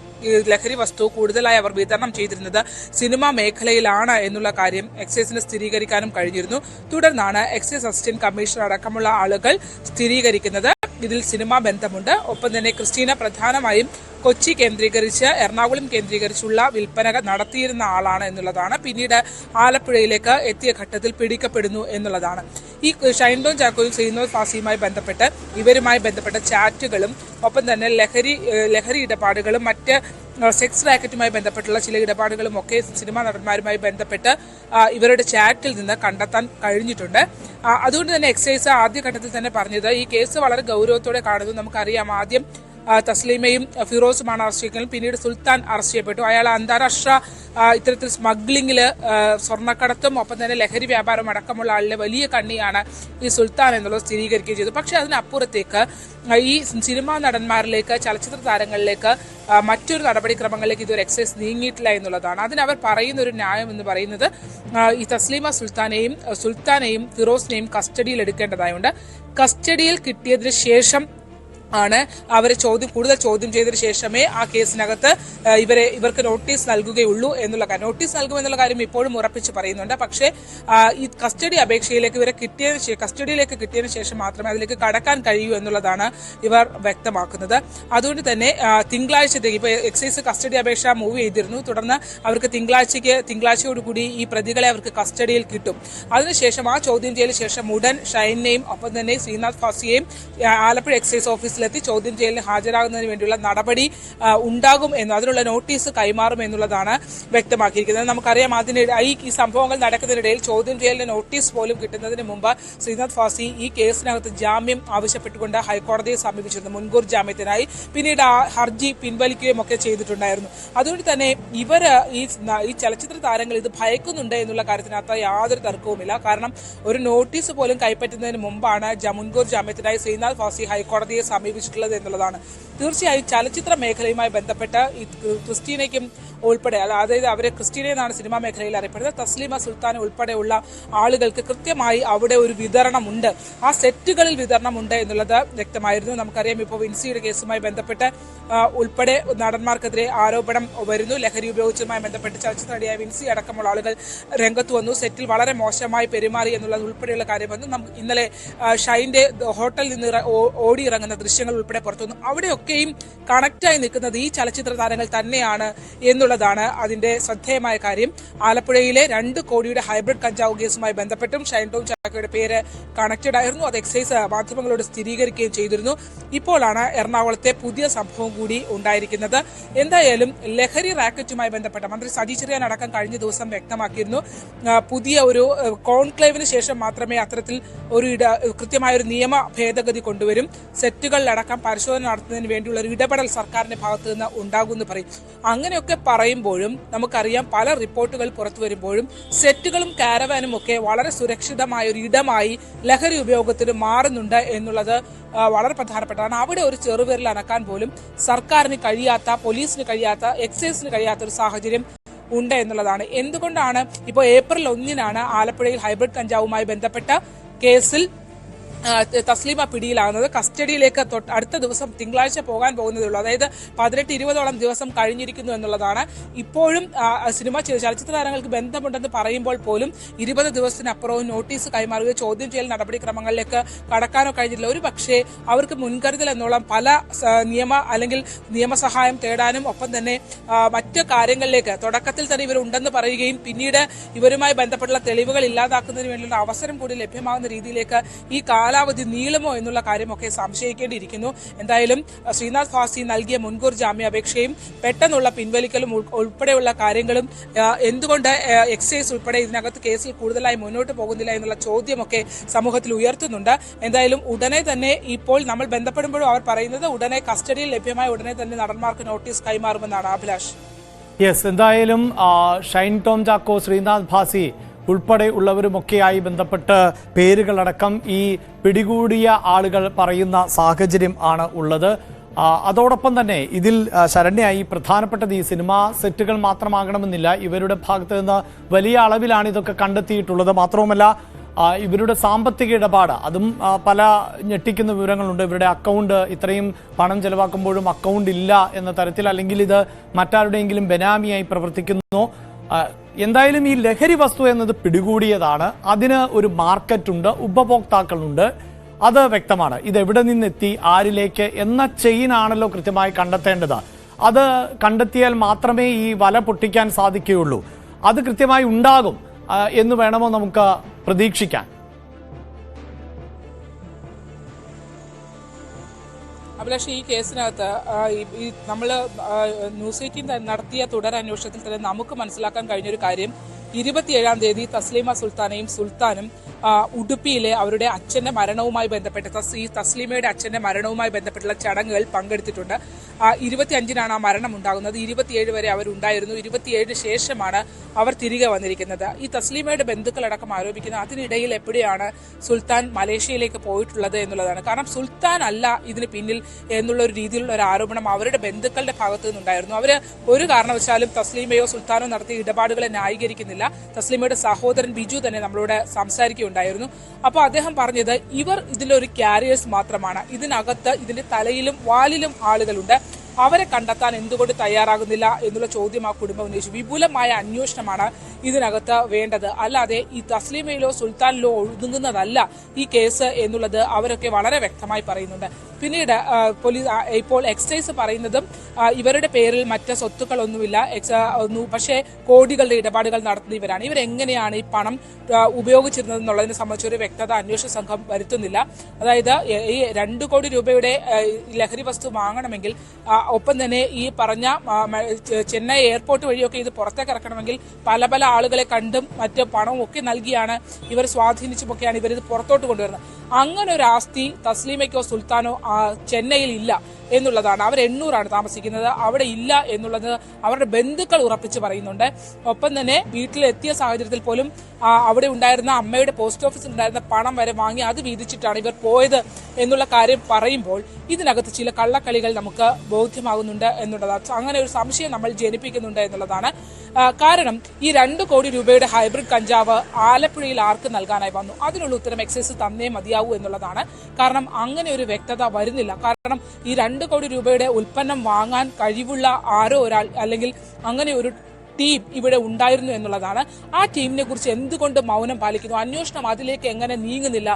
ലഹരി വസ്തു കൂടുതലായി അവർ വിതരണം ചെയ്തിരുന്നത് സിനിമാ മേഖലയിലാണ് എന്നുള്ള കാര്യം എക്സൈസിന് സ്ഥിരീകരിക്കാനും കഴിഞ്ഞിരുന്നു. തുടർന്നാണ് എക്സൈസ് അസിസ്റ്റന്റ് കമ്മീഷണർ അടക്കമുള്ള ആളുകൾ സ്ഥിരീകരിക്കുന്നത് ഇതിൽ സിനിമാ ബന്ധമുണ്ട്. ഒപ്പം തന്നെ ക്രിസ്റ്റീന പ്രധാനമായും കൊച്ചി കേന്ദ്രീകരിച്ച്, എറണാകുളം കേന്ദ്രീകരിച്ചുള്ള വിൽപ്പന നടത്തിയിരുന്ന ആളാണ് എന്നുള്ളതാണ്. പിന്നീട് ആലപ്പുഴയിലേക്ക് എത്തിയ ഘട്ടത്തിൽ പിടിക്കപ്പെടുന്നു എന്നുള്ളതാണ്. ഈ ഷൈൻ ടോം ചാക്കോയും ശ്രീനാഥ് ഭാസിയുമായി ബന്ധപ്പെട്ട് ഇവരുമായി ബന്ധപ്പെട്ട ചാറ്റുകളും ഒപ്പം തന്നെ ലഹരി ഇടപാടുകളും മറ്റ് സെക്സ് റാക്കറ്റുമായി ബന്ധപ്പെട്ടുള്ള ചില ഇടപാടുകളും ഒക്കെ സിനിമാ നടന്മാരുമായി ബന്ധപ്പെട്ട് ഇവരുടെ ചാറ്റിൽ നിന്ന് കണ്ടെത്താൻ കഴിഞ്ഞിട്ടുണ്ട്. അതുകൊണ്ട് തന്നെ എക്സൈസ് ആദ്യഘട്ടത്തിൽ തന്നെ പറഞ്ഞത് ഈ കേസ് വളരെ ഗൗരവത്തോടെ കാണുന്നു. നമുക്കറിയാം, ആദ്യം തസ്ലീമയും ഫിറോസുമാണ് അറസ്റ്റ് ചെയ്യപ്പെടുന്നത്. പിന്നീട് സുൽത്താൻ അറസ്റ്റ് ചെയ്യപ്പെട്ടു. അയാൾ അന്താരാഷ്ട്ര ഇത്തരത്തിൽ സ്മഗ്ലിംഗിൽ, സ്വർണ്ണക്കടത്തും ഒപ്പം തന്നെ ലഹരി വ്യാപാരം അടക്കമുള്ള ആളിലെ വലിയ കണ്ണിയാണ് ഈ സുൽത്താൻ എന്നുള്ളത് സ്ഥിരീകരിക്കുകയും ചെയ്തു. പക്ഷെ അതിനപ്പുറത്തേക്ക് ഈ സിനിമാ നടന്മാരിലേക്ക്, ചലച്ചിത്ര താരങ്ങളിലേക്ക്, മറ്റൊരു നടപടിക്രമങ്ങളിലേക്ക് ഇതൊരു എക്സൈസ് നീങ്ങിയിട്ടില്ല എന്നുള്ളതാണ്. അതിനവർ പറയുന്ന ഒരു ന്യായം എന്ന് പറയുന്നത് ഈ തസ്ലീമ സുൽത്താനെയും ഫിറോസിനെയും കസ്റ്റഡിയിൽ എടുക്കേണ്ടതായുണ്ട്. കസ്റ്റഡിയിൽ കിട്ടിയതിന് ശേഷം ആണ് അവരെ കൂടുതൽ ചോദ്യം ചെയ്തതിനു ശേഷമേ ആ കേസിനകത്ത് ഇവർക്ക് നോട്ടീസ് നൽകുകയുള്ളൂ എന്നുള്ള കാര്യം. നോട്ടീസ് നൽകുമെന്നുള്ള കാര്യം ഇപ്പോഴും ഉറപ്പിച്ച് പറയുന്നുണ്ട്. പക്ഷേ ഈ കസ്റ്റഡി അപേക്ഷയിലേക്ക് കസ്റ്റഡിയിലേക്ക് കിട്ടിയതിനു ശേഷം മാത്രമേ അതിലേക്ക് കടക്കാൻ കഴിയൂ എന്നുള്ളതാണ് ഇവർ വ്യക്തമാക്കുന്നത്. അതുകൊണ്ട് തന്നെ തിങ്കളാഴ്ചത്തേക്ക് ഇപ്പോൾ എക്സൈസ് കസ്റ്റഡി അപേക്ഷ മൂവ് ചെയ്തിരുന്നു. തുടർന്ന് അവർക്ക് തിങ്കളാഴ്ചയോടുകൂടി ഈ പ്രതികളെ അവർക്ക് കസ്റ്റഡിയിൽ കിട്ടും. അതിനുശേഷം ആ ചോദ്യം ചെയ്യലിന് ശേഷം ഉടൻ ഷൈനെയും ഒപ്പം തന്നെ ശ്രീനാഥ് ഭാസിയെയും ആലപ്പുഴ എക്സൈസ് ഓഫീസർ ഓഫീസിലെത്തി ചോദ്യം ചെയ്യലിന് ഹാജരാകുന്നതിന് വേണ്ടിയുള്ള നടപടി ഉണ്ടാകും എന്നും അതിനുള്ള നോട്ടീസ് കൈമാറും എന്നുള്ളതാണ് വ്യക്തമാക്കിയിരിക്കുന്നത്. നമുക്കറിയാം ഈ സംഭവങ്ങൾ നടക്കുന്നതിനിടയിൽ ചോദ്യം ചെയ്യലിന്റെ നോട്ടീസ് പോലും കിട്ടുന്നതിന് മുമ്പ് ശ്രീനാഥ് ഭാസി ഈ കേസിനകത്ത് ജാമ്യം ആവശ്യപ്പെട്ടുകൊണ്ട് ഹൈക്കോടതിയെ സമീപിച്ചിരുന്നു മുൻകൂർ ജാമ്യത്തിനായി. പിന്നീട് ആ ഹർജി പിൻവലിക്കുകയും ഒക്കെ ചെയ്തിട്ടുണ്ടായിരുന്നു. അതുകൊണ്ട് തന്നെ ഇവര് ഈ ചലച്ചിത്ര താരങ്ങൾ ഇത് ഭയക്കുന്നുണ്ട് എന്നുള്ള കാര്യത്തിനകത്ത് യാതൊരു തർക്കവുമില്ല. കാരണം ഒരു നോട്ടീസ് പോലും കൈപ്പറ്റുന്നതിന് മുമ്പാണ് മുൻകൂർ ജാമ്യത്തിനായി ശ്രീനാഥ് ഭാസി ഹൈക്കോടതിയെ സമീപിച്ചിട്ടുള്ളത് എന്നുള്ളതാണ്. തീർച്ചയായും ചലച്ചിത്ര മേഖലയുമായി ബന്ധപ്പെട്ട് ഈ ക്രിസ്റ്റീനയ്ക്കും ഉൾപ്പെടെ, അതായത് അവരെ ക്രിസ്റ്റീന എന്നാണ് സിനിമാ മേഖലയിൽ അറിയപ്പെടുന്നത്, തസ്ലീമ സുൽത്താൻ ഉൾപ്പെടെയുള്ള ആളുകൾക്ക് കൃത്യമായി അവിടെ ഒരു വിതരണമുണ്ട്, ആ സെറ്റുകളിൽ വിതരണമുണ്ട് എന്നുള്ളത് വ്യക്തമായിരുന്നു. നമുക്കറിയാം ഇപ്പോൾ വിൻസിയുടെ കേസുമായി ബന്ധപ്പെട്ട് ഉൾപ്പെടെ നടന്മാർക്കെതിരെ ആരോപണം വരുന്നു. ലഹരി ഉപയോഗിച്ചതുമായി ബന്ധപ്പെട്ട് ചലച്ചിത്ര നടിയായ വിൻസി അടക്കമുള്ള ആളുകൾ രംഗത്ത് വന്നു. സെറ്റിൽ വളരെ മോശമായി പെരുമാറി എന്നുള്ളത് ഉൾപ്പെടെയുള്ള കാര്യം വന്നു. ഇന്നലെ ഷൈൻ്റെ ഹോട്ടലിൽ നിന്ന് ഓടിയിറങ്ങുന്ന ദൃശ്യങ്ങൾ ഉൾപ്പെടെ പുറത്തുവന്നു. അവിടെയൊക്കെയും കണക്റ്റായി നിൽക്കുന്നത് ഈ ചലച്ചിത്ര താരങ്ങൾ തന്നെയാണ് എന്നുള്ളതാണ് അതിന്റെ ശ്രദ്ധേയമായ കാര്യം. ആലപ്പുഴയിലെ 2 കോടിയുടെ ഹൈബ്രിഡ് കഞ്ചാവ് കേസുമായി ബന്ധപ്പെട്ടും ഷൈൻ ടോം ചാക്കോയുടെ പേര് കണക്റ്റഡ് ആയിരുന്നു. അത് എക്സൈസ് മാധ്യമങ്ങളോട് സ്ഥിരീകരിക്കുകയും ചെയ്തിരുന്നു. ഇപ്പോഴാണ് എറണാകുളത്തെ പുതിയ സംഭവം കൂടി ഉണ്ടായിരിക്കുന്നത്. എന്തായാലും ലഹരി റാക്കറ്റുമായി ബന്ധപ്പെട്ട മന്ത്രി സജി ചെറിയാൻ അടക്കം കഴിഞ്ഞ ദിവസം വ്യക്തമാക്കിയിരുന്നു, പുതിയ ഒരു കോൺക്ലേവിന് ശേഷം മാത്രമേ അത്തരത്തിൽ ഒരു കൃത്യമായ ഒരു നിയമ ഭേദഗതി കൊണ്ടുവരും, സെറ്റുകളിലടക്കം പരിശോധന നടത്തുന്നതിന് വേണ്ടിയുള്ള ഒരു ഇടപെടൽ സർക്കാരിന്റെ ഭാഗത്തു നിന്ന് ഉണ്ടാകുമെന്ന് പറയും. അങ്ങനെയൊക്കെ പറയുമ്പോഴും നമുക്കറിയാം പല റിപ്പോർട്ടുകൾ പുറത്തു വരുമ്പോഴും സെറ്റുകളും കാരവാനും ഒക്കെ വളരെ സുരക്ഷിതമായ ഒരു ഇടമായി ലഹരി ഉപയോഗത്തിന് മാറുന്നുണ്ട് എന്നുള്ളത് വളരെ പ്രധാനപ്പെട്ടതാണ്. അവിടെ ഒരു ചെറുവിരൽ അനക്കാൻ പോലും സർക്കാരിന് കഴിയാത്ത, പോലീസിന് കഴിയാത്ത, എക്സൈസിന് കഴിയാത്ത ഒരു സാഹചര്യം ഉണ്ട് എന്നുള്ളതാണ്. എന്തുകൊണ്ടാണ് ഇപ്പോൾ ഏപ്രിൽ 1 ആലപ്പുഴയിൽ ഹൈബ്രിഡ് കഞ്ചാവുമായി ബന്ധപ്പെട്ട കേസിൽ തസ്ലീമ പിടിയിലാകുന്നത്? കസ്റ്റഡിയിലേക്ക് അടുത്ത ദിവസം തിങ്കളാഴ്ച പോകാൻ പോകുന്നതേ ഉള്ളൂ. അതായത് 18-20ഓളം ദിവസം കഴിഞ്ഞിരിക്കുന്നു എന്നുള്ളതാണ്. ഇപ്പോഴും ചലച്ചിത്ര താരങ്ങൾക്ക് ബന്ധമുണ്ടെന്ന് പറയുമ്പോൾ പോലും 20 ദിവസത്തിനപ്പുറവും നോട്ടീസ് കൈമാറുകയോ ചോദ്യം ചെയ്യൽ നടപടിക്രമങ്ങളിലേക്ക് കടക്കാനോ കഴിഞ്ഞില്ല. ഒരു പക്ഷേ അവർക്ക് മുൻകരുതൽ എന്നോളം പല അല്ലെങ്കിൽ നിയമസഹായം തേടാനും ഒപ്പം തന്നെ മറ്റ് കാര്യങ്ങളിലേക്ക് തുടക്കത്തിൽ തന്നെ ഇവരുണ്ടെന്ന് പറയുകയും പിന്നീട് ഇവരുമായി ബന്ധപ്പെട്ടുള്ള തെളിവുകൾ ഇല്ലാതാക്കുന്നതിന് വേണ്ടിയുള്ള അവസരം കൂടി ലഭ്യമാകുന്ന രീതിയിലേക്ക് ഈ കാലാവധി നീളുമോ എന്നുള്ള കാര്യമൊക്കെ സംശയിക്കേണ്ടിയിരിക്കുന്നു. എന്തായാലും ശ്രീനാഥ് ഭാസി നൽകിയ മുൻകൂർ ജാമ്യാപേക്ഷയും പെട്ടെന്നുള്ള പിൻവലിക്കലും ഉൾപ്പെടെയുള്ള കാര്യങ്ങളും എന്തുകൊണ്ട് എക്സൈസ് ഉൾപ്പെടെ ഇതിനകത്ത് കേസിൽ കൂടുതലായി മുന്നോട്ട് പോകുന്നില്ല എന്നുള്ള ചോദ്യമൊക്കെ സമൂഹത്തിൽ ഉയർത്തുന്നുണ്ട്. എന്തായാലും ഉടനെ തന്നെ ഇപ്പോൾ നമ്മൾ ബന്ധപ്പെടുമ്പോഴും അവർ പറയുന്നത് ഉടനെ കസ്റ്റഡിയിൽ ലഭ്യമായ ഉടനെ തന്നെ നടന്മാർക്ക് നോട്ടീസ് കൈമാറുമെന്നാണ്. അഭിലാഷ്. എന്തായാലും ഷൈൻ ടോം ചാക്കോ, ശ്രീനാഥ് ഭാസി ഉൾപ്പെടെ ഉള്ളവരുമൊക്കെയായി ബന്ധപ്പെട്ട് പേരുകളടക്കം ഈ പിടികൂടിയ ആളുകൾ പറയുന്ന സാഹചര്യം ആണ് ഉള്ളത്. അതോടൊപ്പം തന്നെ ഇതിൽ ശരണ്യായി പ്രധാനപ്പെട്ടത് ഈ സിനിമാ സെറ്റുകൾ മാത്രമാകണമെന്നില്ല. ഇവരുടെ ഭാഗത്ത് നിന്ന് വലിയ അളവിലാണ് ഇതൊക്കെ കണ്ടെത്തിയിട്ടുള്ളത്. മാത്രവുമല്ല ഇവരുടെ സാമ്പത്തിക ഇടപാട് അതും പല ഞെട്ടിക്കുന്ന വിവരങ്ങളുണ്ട്. ഇവരുടെ അക്കൗണ്ട് ഇത്രയും പണം ചെലവാക്കുമ്പോഴും അക്കൗണ്ട് ഇല്ല എന്ന തരത്തിൽ, അല്ലെങ്കിൽ ഇത് മറ്റാരുടെയെങ്കിലും ബെനാമിയായി പ്രവർത്തിക്കുന്നു. എന്തായാലും ഈ ലഹരി വസ്തു എന്നത് പിടികൂടിയതാണ്. അതിന് ഒരു മാർക്കറ്റുണ്ട്, ഉപഭോക്താക്കളുണ്ട്, അത് വ്യക്തമാണ്. ഇത് എവിടെ നിന്നെത്തി, ആരിലേക്ക് എന്ന ചെയിനാണല്ലോ കൃത്യമായി കണ്ടെത്തേണ്ടത്. അത് കണ്ടെത്തിയാൽ മാത്രമേ ഈ വല പൊട്ടിക്കാൻ സാധിക്കുകയുള്ളൂ. അത് കൃത്യമായി ഉണ്ടാകും എന്ന് വേണമോ നമുക്ക് പ്രതീക്ഷിക്കാൻ? അഭിലാഷ്, ഈ കേസിനകത്ത് നമ്മൾ ന്യൂസ് 18 നടത്തിയ തുടരന്വേഷണത്തിൽ തന്നെ നമുക്ക് മനസ്സിലാക്കാൻ കഴിഞ്ഞൊരു കാര്യം, 27-ാം തീയതി തസ്ലീമ സുൽത്താനയും സുൽത്താനും ഉടുപ്പിയിലെ അവരുടെ അച്ഛന്റെ മരണവുമായി ബന്ധപ്പെട്ട് തസ്ലീമയുടെ അച്ഛന്റെ മരണവുമായി ബന്ധപ്പെട്ടുള്ള ചടങ്ങുകൾ പങ്കെടുത്തിട്ടുണ്ട്. 25-നാണ് ആ മരണം ഉണ്ടാകുന്നത്. 27 വരെ അവരുണ്ടായിരുന്നു. 27-ന് ശേഷമാണ് അവർ തിരികെ വന്നിരിക്കുന്നത്. ഈ തസ്ലീമയുടെ ബന്ധുക്കളടക്കം ആരോപിക്കുന്നത് അതിനിടയിൽ എപ്പോഴാണ് സുൽത്താൻ മലേഷ്യയിലേക്ക് പോയിട്ടുള്ളത് എന്നുള്ളതാണ്. കാരണം സുൽത്താൻ അല്ല ഇതിന് പിന്നിൽ എന്നുള്ള ഒരു രീതിയിലുള്ള ഒരു ആരോപണം അവരുടെ ബന്ധുക്കളുടെ ഭാഗത്തു നിന്നുണ്ടായിരുന്നു. അവര് ഒരു കാരണവശാലും തസ്ലീമയോ സുൽത്താനോ നടത്തിയ ഇടപാടുകളെ ന്യായീകരിക്കുന്നില്ല. തസ്ലീമയുടെ സഹോദരൻ ബിജു തന്നെ നമ്മളോട് സംസാരിക്കുകയുണ്ടായിരുന്നു. അപ്പോൾ അദ്ദേഹം പറഞ്ഞത് ഇതിലൊരു ക്യാരിയേഴ്സ് മാത്രമാണ്. ഇതിനകത്ത് ഇതിന്റെ തലയിലും വാലിലും ആളുകളുണ്ട്. അവരെ കണ്ടെത്താൻ എന്തുകൊണ്ട് തയ്യാറാകുന്നില്ല എന്നുള്ള ചോദ്യം ആ കുടുംബം ഉന്നയിച്ചു. വിപുലമായ അന്വേഷണമാണ് ഇതിനകത്ത് വേണ്ടത്, അല്ലാതെ ഈ തസ്ലീമയിലോ സുൽത്താനിലോ ഒതുങ്ങുന്നതല്ല ഈ കേസ് എന്നുള്ളത് അവരൊക്കെ വളരെ വ്യക്തമായി പറയുന്നുണ്ട്. പിന്നീട് പോലീസ് ഇപ്പോൾ എക്സൈസ് പറയുന്നതും ഇവരുടെ പേരിൽ മറ്റ് സ്വത്തുക്കളൊന്നുമില്ല, പക്ഷേ കോടികളുടെ ഇടപാടുകൾ നടത്തുന്നവരാണ്. ഇവരെങ്ങനെയാണ് ഈ പണം ഉപയോഗിച്ചിരുന്നത് എന്നുള്ളതിനെ സംബന്ധിച്ചൊരു വ്യക്തത അന്വേഷണ സംഘം വരുത്തുന്നില്ല. അതായത് ഈ 2 കോടി രൂപയുടെ ലഹരി വസ്തു വാങ്ങണമെങ്കിൽ ഒപ്പം തന്നെ ഈ പറഞ്ഞ ചെന്നൈ എയർപോർട്ട് വഴിയൊക്കെ ഇത് പുറത്തേക്ക് ഇറക്കണമെങ്കിൽ പല പല ആളുകളെ കണ്ടും മറ്റ് പണവും ഒക്കെ നൽകിയാണ് ഇവർ സ്വാധീനിച്ചുമൊക്കെയാണ് ഇവരിത് പുറത്തോട്ട് കൊണ്ടുവരുന്നത്. അങ്ങനെ ഒരു ആസ്തി തസ്ലീമയ്ക്കോ സുൽത്താനോ ചെന്നൈയിൽ ഇല്ല എന്നുള്ളതാണ്. അവർ 800 താമസിക്കുന്നത്, അവിടെ ഇല്ല എന്നുള്ളത് അവരുടെ ബന്ധുക്കൾ ഉറപ്പിച്ച് പറയുന്നുണ്ട്. ഒപ്പം തന്നെ വീട്ടിലെത്തിയ സാഹചര്യത്തിൽ പോലും അവിടെ ഉണ്ടായിരുന്ന അമ്മയുടെ പോസ്റ്റ് ഓഫീസിൽ ഉണ്ടായിരുന്ന പണം വരെ വാങ്ങി അത് വീതിച്ചിട്ടാണ് ഇവർ പോയത് എന്നുള്ള കാര്യം പറയുമ്പോൾ ഇതിനകത്ത് ചില കള്ളക്കളികൾ നമുക്ക് ബോധ്യമാകുന്നുണ്ട് എന്നുള്ളതാണ്. അങ്ങനെ ഒരു സംശയം നമ്മൾ ജനിപ്പിക്കുന്നുണ്ട് എന്നുള്ളതാണ്. കാരണം ഈ 2 കോടി രൂപയുടെ ഹൈബ്രിഡ് കഞ്ചാവ് ആലപ്പുഴയിൽ ആർക്ക് നൽകാനായി വന്നു? അതിനുള്ള ഉത്തരം എക്സൈസ് തന്നേ മതിയാവൂ എന്നുള്ളതാണ്. കാരണം അങ്ങനെ ഒരു വ്യക്തത വരുന്നില്ല. കാരണം ഈ 2 കോടി രൂപയുടെ ഉൽപ്പന്നം വാങ്ങാൻ കഴിവുള്ള ആരോ ഒരാൾ അല്ലെങ്കിൽ അങ്ങനെ ഒരു ടീം ഇവിടെ ഉണ്ടായിരുന്നു എന്നുള്ളതാണ്. ആ ടീമിനെ കുറിച്ച് എന്തുകൊണ്ട് മൗനം പാലിക്കുന്നു? അന്വേഷണം അതിലേക്ക് എങ്ങനെ നീങ്ങുന്നില്ല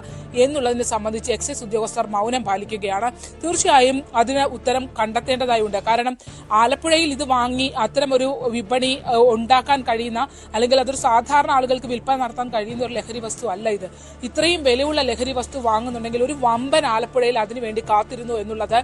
എന്നുള്ളതിനെ സംബന്ധിച്ച് എക്സൈസ് ഉദ്യോഗസ്ഥർ മൗനം പാലിക്കുകയാണ്. തീർച്ചയായും അതിന് ഉത്തരം കണ്ടെത്തേണ്ടതായുണ്ട്. കാരണം ആലപ്പുഴയിൽ ഇത് വാങ്ങി അത്തരമൊരു വിപണി ഉണ്ടാക്കാൻ കഴിയുന്ന അല്ലെങ്കിൽ അതൊരു സാധാരണ ആളുകൾക്ക് വിൽപ്പന നടത്താൻ കഴിയുന്ന ഒരു ലഹരി വസ്തു അല്ല ഇത്. ഇത്രയും വിലയുള്ള ലഹരി വസ്തു വാങ്ങുന്നുണ്ടെങ്കിൽ ഒരു വമ്പൻ ആലപ്പുഴയിൽ അതിനുവേണ്ടി കാത്തിരുന്നു എന്നുള്ളത്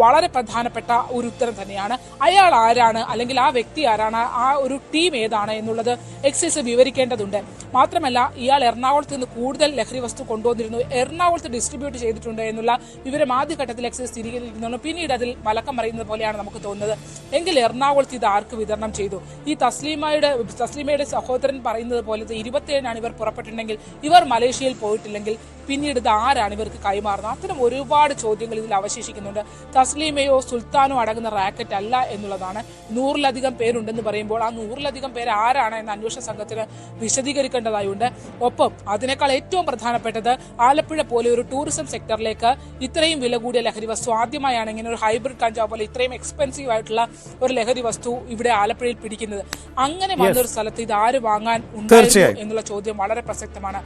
വളരെ പ്രധാനപ്പെട്ട ഒരു ഉത്തരം തന്നെയാണ്. അയാൾ ആരാണ് അല്ലെങ്കിൽ ആ വ്യക്തി ആരാണ്, ആ ഒരു ടീം ഏതാണ് എന്നുള്ളത് എക്സൈസ് വിവരിക്കേണ്ടതുണ്ട്. മാത്രമല്ല ഇയാൾ എറണാകുളത്ത് നിന്ന് കൂടുതൽ ലഹരി വസ്തു കൊണ്ടുവന്നിരുന്നു, എറണാകുളത്ത് ഡിസ്ട്രിബ്യൂട്ട് ചെയ്തിട്ടുണ്ട് എന്നുള്ള വിവരം ആദ്യഘട്ടത്തിൽ എക്സൈസ് സ്ഥിരീകരിക്കുന്നുണ്ട്. പിന്നീട് അതിൽ മലക്കം പറയുന്നത് പോലെയാണ് നമുക്ക് തോന്നുന്നത്. എങ്കിൽ എറണാകുളത്ത് ഇത് ആർക്ക് വിതരണം ചെയ്തു? ഈ തസ്ലീമയുടെ സഹോദരൻ പറയുന്നത് പോലെ 27 ഇവർ പുറപ്പെട്ടിട്ടുണ്ടെങ്കിൽ ഇവർ മലേഷ്യയിൽ പോയിട്ടില്ലെങ്കിൽ പിന്നീട് ഇത് ആരാണ് ഇവർക്ക് കൈമാറുന്നത്? അത്തരം ഒരുപാട് ചോദ്യങ്ങൾ ഇതിൽ അവശേഷിക്കുന്നുണ്ട്. തസ്ലീമയോ സുൽത്താനോ അടങ്ങുന്ന റാക്കറ്റ് അല്ല എന്നുള്ളതാണ്. 100-ലധികം പേരുണ്ടെന്ന് പറയുമ്പോൾ ആ 100-ലധികം പേര് ആരാണ് എന്ന അന്വേഷണ സംഘത്തിന് വിശദീകരിക്കേണ്ടതായുണ്ട്. ഒപ്പം അതിനേക്കാൾ ഏറ്റവും പ്രധാനപ്പെട്ടത് ആലപ്പുഴ പോലെ ഒരു ടൂറിസം സെക്ടറിലേക്ക് ഇത്രയും വില കൂടിയ ലഹരി വസ്തു ആദ്യമായാണ് ഇങ്ങനെ ഒരു ഹൈബ്രിഡ് കഞ്ചാവ് പോലെ ഇത്രയും എക്സ്പെൻസീവ് ആയിട്ടുള്ള ഒരു ലഹരി വസ്തു ഇവിടെ ആലപ്പുഴയിൽ പിടിക്കുന്നത്. അങ്ങനെ വന്നൊരു സ്ഥലത്ത് ഇത് ആര് വാങ്ങാൻ ഉണ്ടായിരുന്നു എന്നുള്ള ചോദ്യം വളരെ പ്രസക്തമാണ്.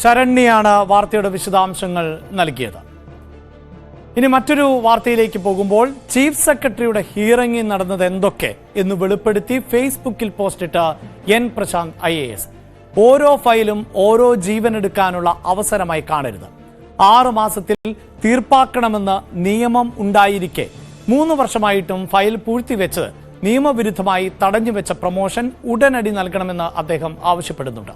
ശരണ്യാണ് വാർത്തയുടെ വിശദാംശങ്ങൾ നൽകിയത്. ഇനി മറ്റൊരു വാർത്തയിലേക്ക് പോകുമ്പോൾ ചീഫ് സെക്രട്ടറിയുടെ ഹിയറിംഗിൽ നടന്നത് എന്തൊക്കെ എന്ന് വെളിപ്പെടുത്തി ഫേസ്ബുക്കിൽ പോസ്റ്റിട്ട എൻ പ്രശാന്ത് IAS. ഓരോ ഫയലും ഓരോ ജീവനെടുക്കാനുള്ള അവസരമായി കാണരുത്. 6 മാസത്തിൽ തീർപ്പാക്കണമെന്ന് നിയമം ഉണ്ടായിരിക്കെ 3 വർഷമായിട്ടും ഫയൽ പൂഴ്ത്തിവെച്ച് നിയമവിരുദ്ധമായി തടഞ്ഞുവെച്ച പ്രൊമോഷൻ ഉടനടി നൽകണമെന്ന് അദ്ദേഹം ആവശ്യപ്പെടുന്നുണ്ട്.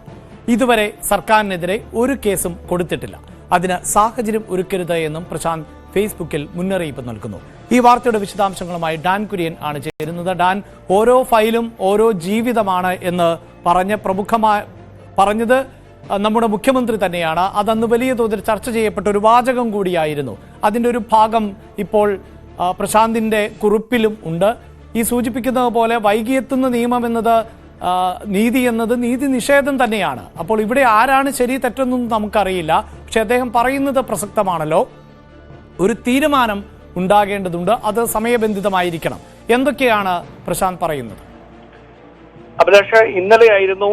ഇതുവരെ സർക്കാരിനെതിരെ ഒരു കേസും കൊടുത്തിട്ടില്ല. അതിന് സാഹചര്യം ഒരുക്കരുത് എന്നും പ്രശാന്ത് ഫേസ്ബുക്കിൽ മുന്നറിയിപ്പ് നൽകുന്നു. ഈ വാർത്തയുടെ വിശദാംശങ്ങളുമായി ഡാൻ കുര്യൻ ആണ് ചേരുന്നത്. ഡാൻ, ഓരോ ഫയലും ഓരോ ജീവിതമാണ് എന്ന് പറഞ്ഞത് നമ്മുടെ മുഖ്യമന്ത്രി തന്നെയാണ്. അതന്ന് വലിയ തോതിൽ ചർച്ച ചെയ്യപ്പെട്ട ഒരു വാചകം കൂടിയായിരുന്നു. അതിൻ്റെ ഒരു ഭാഗം ഇപ്പോൾ പ്രശാന്തിന്റെ കുറിപ്പിലും ഉണ്ട്. ഈ സൂചിപ്പിക്കുന്നത് പോലെ വൈകിയെത്തുന്ന നിയമം എന്നത് നീതി എന്നത് നീതി നിഷേധം തന്നെയാണ്. അപ്പോൾ ഇവിടെ ആരാണ് ശരി തെറ്റെന്നും നമുക്കറിയില്ല. പക്ഷെ അദ്ദേഹം പറയുന്നത് പ്രസക്തമാണല്ലോ. ഒരു തീരുമാനം ഉണ്ടാകേണ്ടതുണ്ട്, അത് സമയബന്ധിതമായിരിക്കണം. എന്തൊക്കെയാണ് പ്രശാന്ത് പറയുന്നത്? അഭിലാഷ്, ഇന്നലെയായിരുന്നു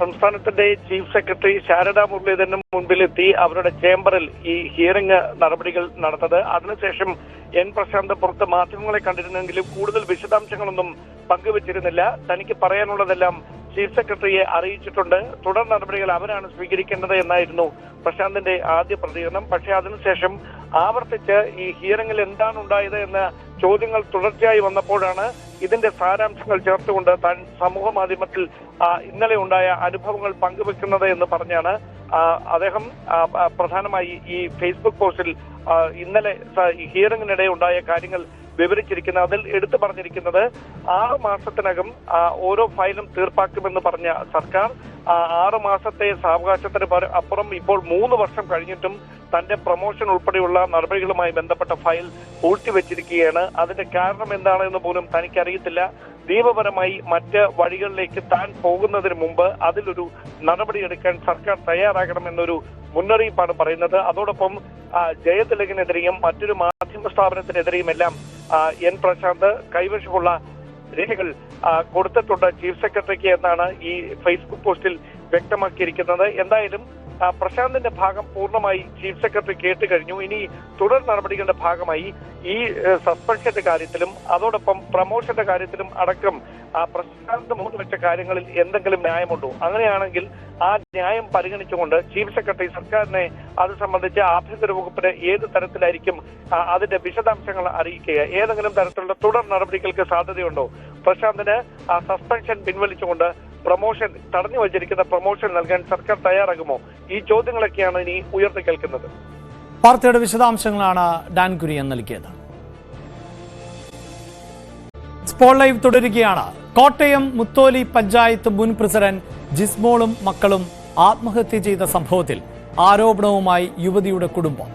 സംസ്ഥാനത്തിന്റെ ചീഫ് സെക്രട്ടറി ശാരദാ മുരളീധരന് മുൻപിലെത്തി അവരുടെ ചേംബറിൽ ഈ ഹിയറിംഗ് നടപടികൾ നടന്നത്. അതിനുശേഷം എൻ പ്രശാന്ത് പുറത്ത് മാധ്യമങ്ങളെ കണ്ടിരുന്നെങ്കിലും കൂടുതൽ വിശദാംശങ്ങളൊന്നും പങ്കുവച്ചിരുന്നില്ല. തനിക്ക് പറയാനുള്ളതെല്ലാം ചീഫ് സെക്രട്ടറിയെ അറിയിച്ചിട്ടുണ്ട്, തുടർ നടപടികൾ അവരാണ് സ്വീകരിക്കേണ്ടത് എന്നായിരുന്നു പ്രശാന്തിന്റെ ആദ്യ പ്രതികരണം. പക്ഷേ അതിനുശേഷം ആവർത്തിച്ച് ഈ ഹിയറിംഗിൽ എന്താണ് ഉണ്ടായത് എന്ന ചോദ്യങ്ങൾ തുടർച്ചയായി വന്നപ്പോഴാണ് ഇതിന്റെ സാരാംശങ്ങൾ ചേർത്തുകൊണ്ട് താൻ സമൂഹ മാധ്യമത്തിൽ ഇന്നലെ ഉണ്ടായ അനുഭവങ്ങൾ പങ്കുവെക്കുന്നത് എന്ന് പറഞ്ഞാണ് അദ്ദേഹം പ്രധാനമായി ഈ ഫേസ്ബുക്ക് പോസ്റ്റിൽ ഇന്നലെ ഹിയറിംഗിനിടെ ഉണ്ടായ കാര്യങ്ങൾ വിവരിച്ചിരിക്കുന്നത്. അതിൽ എടുത്തു പറഞ്ഞിരിക്കുന്നത് 6 മാസത്തിനകം ഓരോ ഫയലും തീർപ്പാക്കുമെന്ന് പറഞ്ഞ സർക്കാർ 6 മാസത്തെ സാവകാശത്തിന് അപ്പുറം ഇപ്പോൾ 3 വർഷം കഴിഞ്ഞിട്ടും തന്റെ പ്രൊമോഷൻ ഉൾപ്പെടെയുള്ള നടപടികളുമായി ബന്ധപ്പെട്ട ഫയൽ പൂഴ്ത്തിവെച്ചിരിക്കുകയാണ്. അതിന്റെ കാരണം എന്താണെന്ന് പോലും തനിക്കറിയത്തില്ല. നിയമപരമായി മറ്റ് വഴികളിലേക്ക് താൻ പോകുന്നതിന് മുമ്പ് അതിലൊരു നടപടിയെടുക്കാൻ സർക്കാർ തയ്യാറാകണമെന്നൊരു മുന്നറിയിപ്പാണ് പറയുന്നത്. അതോടൊപ്പം ജയതിലകിനെതിരെയും മറ്റൊരു മാധ്യമ സ്ഥാപനത്തിനെതിരെയും എല്ലാം എൻ പ്രശാന്ത് കൈവശമുള്ള രേഖകൾ കൊടുത്തിട്ടുണ്ട് ചീഫ് സെക്രട്ടറിക്ക് എന്നാണ് ഈ ഫേസ്ബുക്ക് പോസ്റ്റിൽ വ്യക്തമാക്കിയിരിക്കുന്നത്. എന്തായാലും പ്രശാന്തിന്റെ ഭാഗം പൂർണ്ണമായി ചീഫ് സെക്രട്ടറി കേട്ട് കഴിഞ്ഞു. ഇനി തുടർ നടപടികളുടെ ഭാഗമായി ഈ സസ്പെൻഷന്റെ കാര്യത്തിലും അതോടൊപ്പം പ്രമോഷന്റെ കാര്യത്തിലും അടക്കം പ്രശാന്ത് മുൻവെച്ച കാര്യങ്ങളിൽ എന്തെങ്കിലും ന്യായമുണ്ടോ? അങ്ങനെയാണെങ്കിൽ ആ ന്യായം പരിഗണിച്ചുകൊണ്ട് ചീഫ് സെക്രട്ടറി സർക്കാരിനെ അത് സംബന്ധിച്ച് ആഭ്യന്തര വകുപ്പിന് ഏത് തരത്തിലായിരിക്കും അതിന്റെ വിശദാംശങ്ങൾ അറിയിക്കുക? ഏതെങ്കിലും തരത്തിലുള്ള തുടർ നടപടികൾക്ക് സാധ്യതയുണ്ടോ? പ്രശാന്തിന് ആ സസ്പെൻഷൻ പിൻവലിച്ചുകൊണ്ട് പ്രമോഷൻ തടഞ്ഞു വച്ചിരിക്കുന്ന പ്രമോഷൻ നൽകാൻ സർക്കാർ തയ്യാറാകുമോ? ഈ ചോദ്യങ്ങളൊക്കെയാണ് ഇനി ഉയർത്തി കേൾക്കുന്നത്. വാർത്തയുടെ വിശദാംശങ്ങളാണ് ഡാൻ കുര്യൻ നൽകിയത്. സ്പോൾ ലൈവ് തുടരുകയാണ്. കോട്ടയം മുത്തോലി പഞ്ചായത്ത് മുൻ പ്രസിഡന്റ് ജിസ്മോളും മക്കളും ആത്മഹത്യ ചെയ്ത സംഭവത്തിൽ ആരോപണവുമായി യുവതിയുടെ കുടുംബം.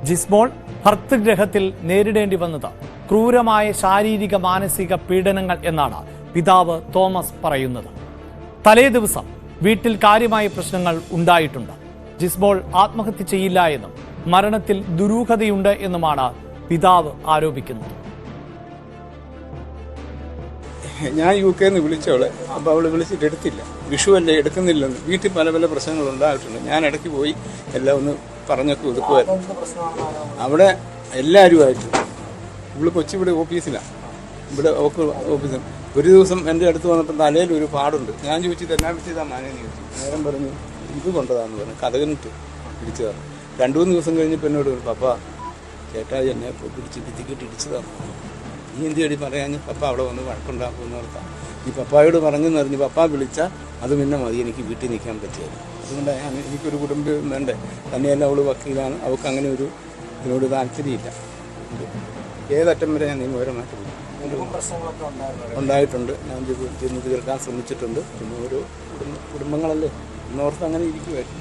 ജിസ്മോൾ ഭർതൃഗ്രഹത്തിൽ നേരിടേണ്ടി വന്നത് ക്രൂരമായ ശാരീരിക മാനസിക പീഡനങ്ങൾ എന്നാണ് പിതാവ് തോമസ് പറയുന്നത്. തലേ ദിവസം വീട്ടിൽ കാര്യമായ പ്രശ്നങ്ങൾ ഉണ്ടായിട്ടുണ്ട്. ജിസ്മോൾ ആത്മഹത്യ ചെയ്യില്ല എന്നും മരണത്തിൽ ദുരൂഹതയുണ്ട് എന്നുമാണ് പിതാവ് ആരോപിക്കുന്നത്. ഞാൻ UK വിളിച്ചവളെ, അപ്പോൾ അവൾ വിളിച്ചിട്ട് എടുത്തില്ല. വിഷുവല്ലേ എടുക്കുന്നില്ലെന്ന്. വീട്ടിൽ പല പല പ്രശ്നങ്ങൾ ഉണ്ടായിട്ടുണ്ട്. ഞാൻ ഇടയ്ക്ക് പോയി എല്ലാം ഒന്ന് പറഞ്ഞൊക്കെ ഒതുക്കുമായിരുന്നു. അവിടെ എല്ലാവരുമായിട്ട് ഇവള് കൊച്ചിവിടെ ഓഫീസിലാണ്. ഇവിടെ ഓഫീസിൽ ഒരു ദിവസം എൻ്റെ അടുത്ത് വന്നപ്പോൾ തലയിൽ ഒരു പാടുണ്ട്. ഞാൻ ചോദിച്ചത് എന്നാ പറ്റിയതാ മാനേന്ന് ചോദിച്ചു. നേരം പറഞ്ഞു ഇത് കൊണ്ടതാന്ന് പറഞ്ഞു. കഥകനിട്ട് ഇടിച്ചതാണ്. 2-3 ദിവസം കഴിഞ്ഞപ്പോൾ എന്നോട് പറഞ്ഞു, പപ്പ ചേട്ടായി എന്നെ പിടിച്ച് ഭിത്തിക്കിട്ട് ഇടിച്ചതാണ്. നീ എന്ത് ചേടി പറയാഞ്ഞ് പപ്പ അവിടെ വന്ന് വഴക്കുണ്ടാക്കുമെന്ന് ഓർത്താം. ഈ പപ്പായോട് പറഞ്ഞെന്ന് അറിഞ്ഞ് പപ്പ വിളിച്ചാൽ അത് പിന്നെ മതി, എനിക്ക് വീട്ടിൽ നിൽക്കാൻ പറ്റിയത്. അതുകൊണ്ടാണ് ഞാൻ എനിക്കൊരു കുടുംബം വേണ്ടേ. തന്നെയല്ല അവൾ വക്കീലാണ്. അവൾക്ക് അങ്ങനെ ഒരു ഇതിനോട് താല്പര്യമില്ല. ഏതറ്റം വരെ ഞാൻ നിയമപരമായിട്ട് ഉണ്ടായിട്ടുണ്ട്. ഞാൻ ചെന്ന് തീർക്കാൻ ശ്രമിച്ചിട്ടുണ്ട്. പിന്നെ ഓരോ കുടുംബങ്ങളല്ലേ എന്നോർത്ത് അങ്ങനെ ഇരിക്കുമായിരുന്നു.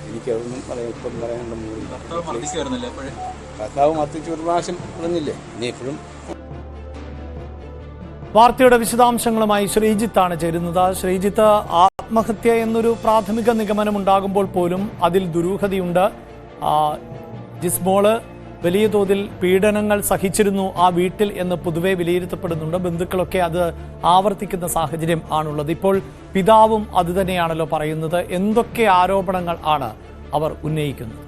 എനിക്കതൊന്നും ഇപ്പം പറയാനുള്ള ഭർത്താവ് മത്തിച്ച് ഒരു പ്രാവശ്യം പറഞ്ഞില്ലേ. ഇനി എപ്പോഴും വാർത്തയുടെ വിശദാംശങ്ങളുമായി ശ്രീജിത്താണ് ചേരുന്നത്. ശ്രീജിത്ത്, ആത്മഹത്യ എന്നൊരു പ്രാഥമിക നിഗമനം ഉണ്ടാകുമ്പോൾ പോലും അതിൽ ദുരൂഹതയുണ്ട്. ജിസ്മോള് വലിയ തോതിൽ പീഡനങ്ങൾ സഹിച്ചിരുന്നു ആ വീട്ടിൽ എന്ന് പൊതുവെ വിലയിരുത്തപ്പെടുന്നുണ്ട്. ബന്ധുക്കളൊക്കെ അത് ആവർത്തിക്കുന്ന സാഹചര്യം ആണുള്ളത്. ഇപ്പോൾ പിതാവും അതുതന്നെയാണല്ലോ പറയുന്നത്. എന്തൊക്കെ ആരോപണങ്ങൾ ആണ് അവർ ഉന്നയിക്കുന്നത്?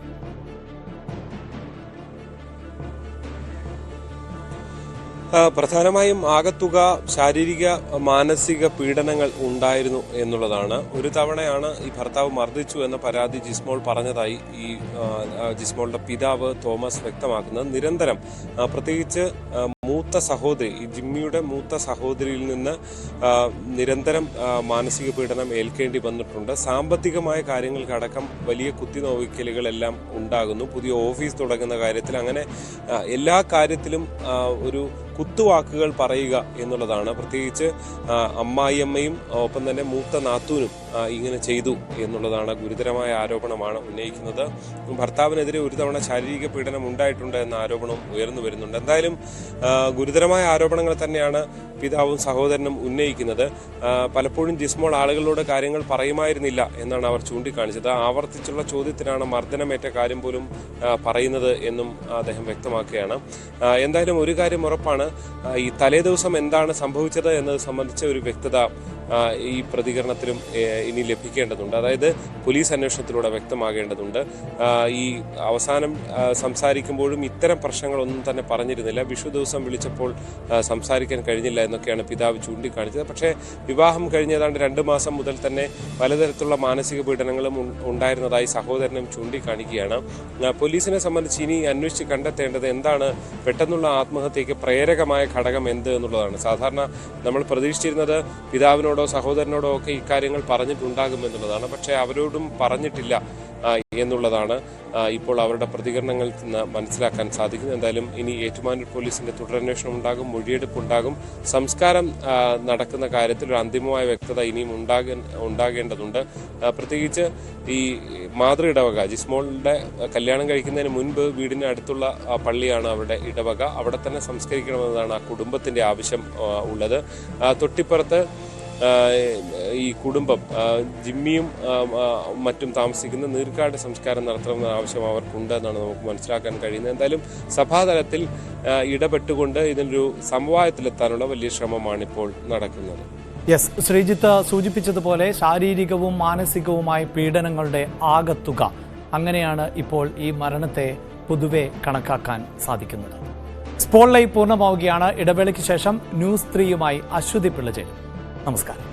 പ്രധാനമായും ആകത്തുക ശാരീരിക മാനസിക പീഡനങ്ങൾ ഉണ്ടായിരുന്നു എന്നുള്ളതാണ്. ഒരു തവണയാണ് ഈ ഭർത്താവ് മർദ്ദിച്ചു എന്ന പരാതി ജിസ്മോൾ പറഞ്ഞതായി ഈ ജിസ്മോളുടെ പിതാവ് തോമസ് വ്യക്തമാക്കുന്നത്. നിരന്തരം പ്രത്യേകിച്ച് മൂത്ത സഹോദരി, ഈ ജിമ്മിയുടെ മൂത്ത സഹോദരിയിൽ നിന്ന് നിരന്തരം മാനസിക പീഡനം ഏൽക്കേണ്ടി വന്നിട്ടുണ്ട്. സാമ്പത്തികമായ കാര്യങ്ങൾക്കടക്കം വലിയ കുത്തിനോവിക്കലുകളെല്ലാം ഉണ്ടാകുന്നു. പുതിയ ഓഫീസ് തുടങ്ങുന്ന കാര്യത്തിൽ അങ്ങനെ എല്ലാ കാര്യത്തിലും ഒരു കുത്തുവാക്കുകൾ പറയുക എന്നുള്ളതാണ്. പ്രത്യേകിച്ച് അമ്മായിയമ്മയും ഒപ്പം തന്നെ മൂത്ത നാത്തൂനും ഇങ്ങനെ ചെയ്തു എന്നുള്ളതാണ് ഗുരുതരമായ ആരോപണമാണ് ഉന്നയിക്കുന്നത്. ഭർത്താവിനെതിരെ ഒരു തവണ ശാരീരിക പീഡനം ഉണ്ടായിട്ടുണ്ട് എന്ന ആരോപണവും ഉയർന്നു വരുന്നുണ്ട്. എന്തായാലും ഗുരുതരമായ ആരോപണങ്ങൾ തന്നെയാണ് പിതാവും സഹോദരനും ഉന്നയിക്കുന്നത്. പലപ്പോഴും ജിസ്മോൾ ആളുകളോട് കാര്യങ്ങൾ പറയുമായിരുന്നില്ല എന്നാണ് അവർ ചൂണ്ടിക്കാണിച്ചത്. ആവർത്തിച്ചുള്ള ചോദ്യത്തിനാണ് മർദ്ദനമേറ്റ കാര്യം പോലും പറയുന്നത് എന്നും അദ്ദേഹം വ്യക്തമാക്കുകയാണ്. എന്തായാലും ഒരു കാര്യം ഉറപ്പാണ്, ഈ തലേദിവസം എന്താണ് സംഭവിച്ചത് എന്നത് സംബന്ധിച്ച ഒരു വ്യക്തത ഈ പ്രതികരണത്തിലും ഇനി ലഭിക്കേണ്ടതുണ്ട്. അതായത് പോലീസ് അന്വേഷണത്തിലൂടെ വ്യക്തമാകേണ്ടതുണ്ട്. ഈ അവസാനം സംസാരിക്കുമ്പോഴും ഇത്തരം പ്രശ്നങ്ങളൊന്നും തന്നെ പറഞ്ഞിരുന്നില്ല. വിഷു ദിവസം വിളിച്ചപ്പോൾ സംസാരിക്കാൻ കഴിഞ്ഞില്ല എന്നൊക്കെയാണ് പിതാവ് ചൂണ്ടിക്കാണിച്ചത്. പക്ഷേ വിവാഹം കഴിഞ്ഞ ഏതാണ്ട് 2 മാസം മുതൽ തന്നെ പലതരത്തിലുള്ള മാനസിക പീഡനങ്ങളും ഉണ്ടായിരുന്നതായി സഹോദരനും ചൂണ്ടിക്കാണിക്കുകയാണ്. പോലീസിനെ സംബന്ധിച്ച് ഇനി അന്വേഷിച്ച് കണ്ടെത്തേണ്ടത് എന്താണ് പെട്ടെന്നുള്ള ആത്മഹത്യക്ക് പ്രേരകമായ ഘടകം എന്ത് എന്നുള്ളതാണ്. സാധാരണ നമ്മൾ പ്രതീക്ഷിച്ചിരുന്നത് പിതാവിനോടോ സഹോദരനോടോ ഒക്കെ ഇക്കാര്യങ്ങൾ പറഞ്ഞിട്ടുണ്ടാകുമെന്നുള്ളതാണ്. പക്ഷേ അവരോടും പറഞ്ഞിട്ടില്ല എന്നുള്ളതാണ് ഇപ്പോൾ അവരുടെ പ്രതികരണങ്ങളിൽ നിന്ന് മനസ്സിലാക്കാൻ സാധിക്കുന്നത്. എന്തായാലും ഇനി ഏറ്റുമാനൂർ പോലീസിന്റെ തുടരന്വേഷണം ഉണ്ടാകും, മൊഴിയെടുപ്പ് ഉണ്ടാകും. സംസ്കാരം നടക്കുന്ന കാര്യത്തിൽ ഒരു അന്തിമമായ വ്യക്തത ഇനിയും ഉണ്ടാകേണ്ടതുണ്ട്. പ്രത്യേകിച്ച് ഈ മാതൃ ഇടവക, ജിസ്മോളുടെ കല്യാണം കഴിക്കുന്നതിന് മുൻപ് വീടിന് അടുത്തുള്ള പള്ളിയാണ് അവരുടെ ഇടവക. അവിടെ തന്നെ സംസ്കരിക്കണമെന്നതാണ് ആ കുടുംബത്തിന്റെ ആവശ്യം ഉള്ളത്. തൊട്ടിപ്പുറത്ത് ഈ കുടുംബം ജിമ്മിയും മറ്റും താമസിക്കുന്ന നീർക്കാട് സംസ്കാരം നടത്തണമെന്ന ആവശ്യം അവർക്കുണ്ട് എന്നാണ് നമുക്ക് മനസ്സിലാക്കാൻ കഴിയുന്നത്. എന്തായാലും സഭാതലത്തിൽ ഇടപെട്ടുകൊണ്ട് ഇതിനൊരു സമവായത്തിലെത്താനുള്ള വലിയ ശ്രമമാണ് ഇപ്പോൾ നടക്കുന്നത്. യെസ്, ശ്രീജിത്ത് സൂചിപ്പിച്ചതുപോലെ ശാരീരികവും മാനസികവുമായ പീഡനങ്ങളുടെ ആകത്തുക, അങ്ങനെയാണ് ഇപ്പോൾ ഈ മരണത്തെ പൊതുവെ കണക്കാക്കാൻ സാധിക്കുന്നത്. സ്പോട്ട് ലൈവ് പൂർണ്ണമാവുകയാണ്. ഇടവേളയ്ക്ക് ശേഷം ന്യൂസ് 3യുമായി അശ്വതി പിള്ള ചേരും. നമസ്കാരം.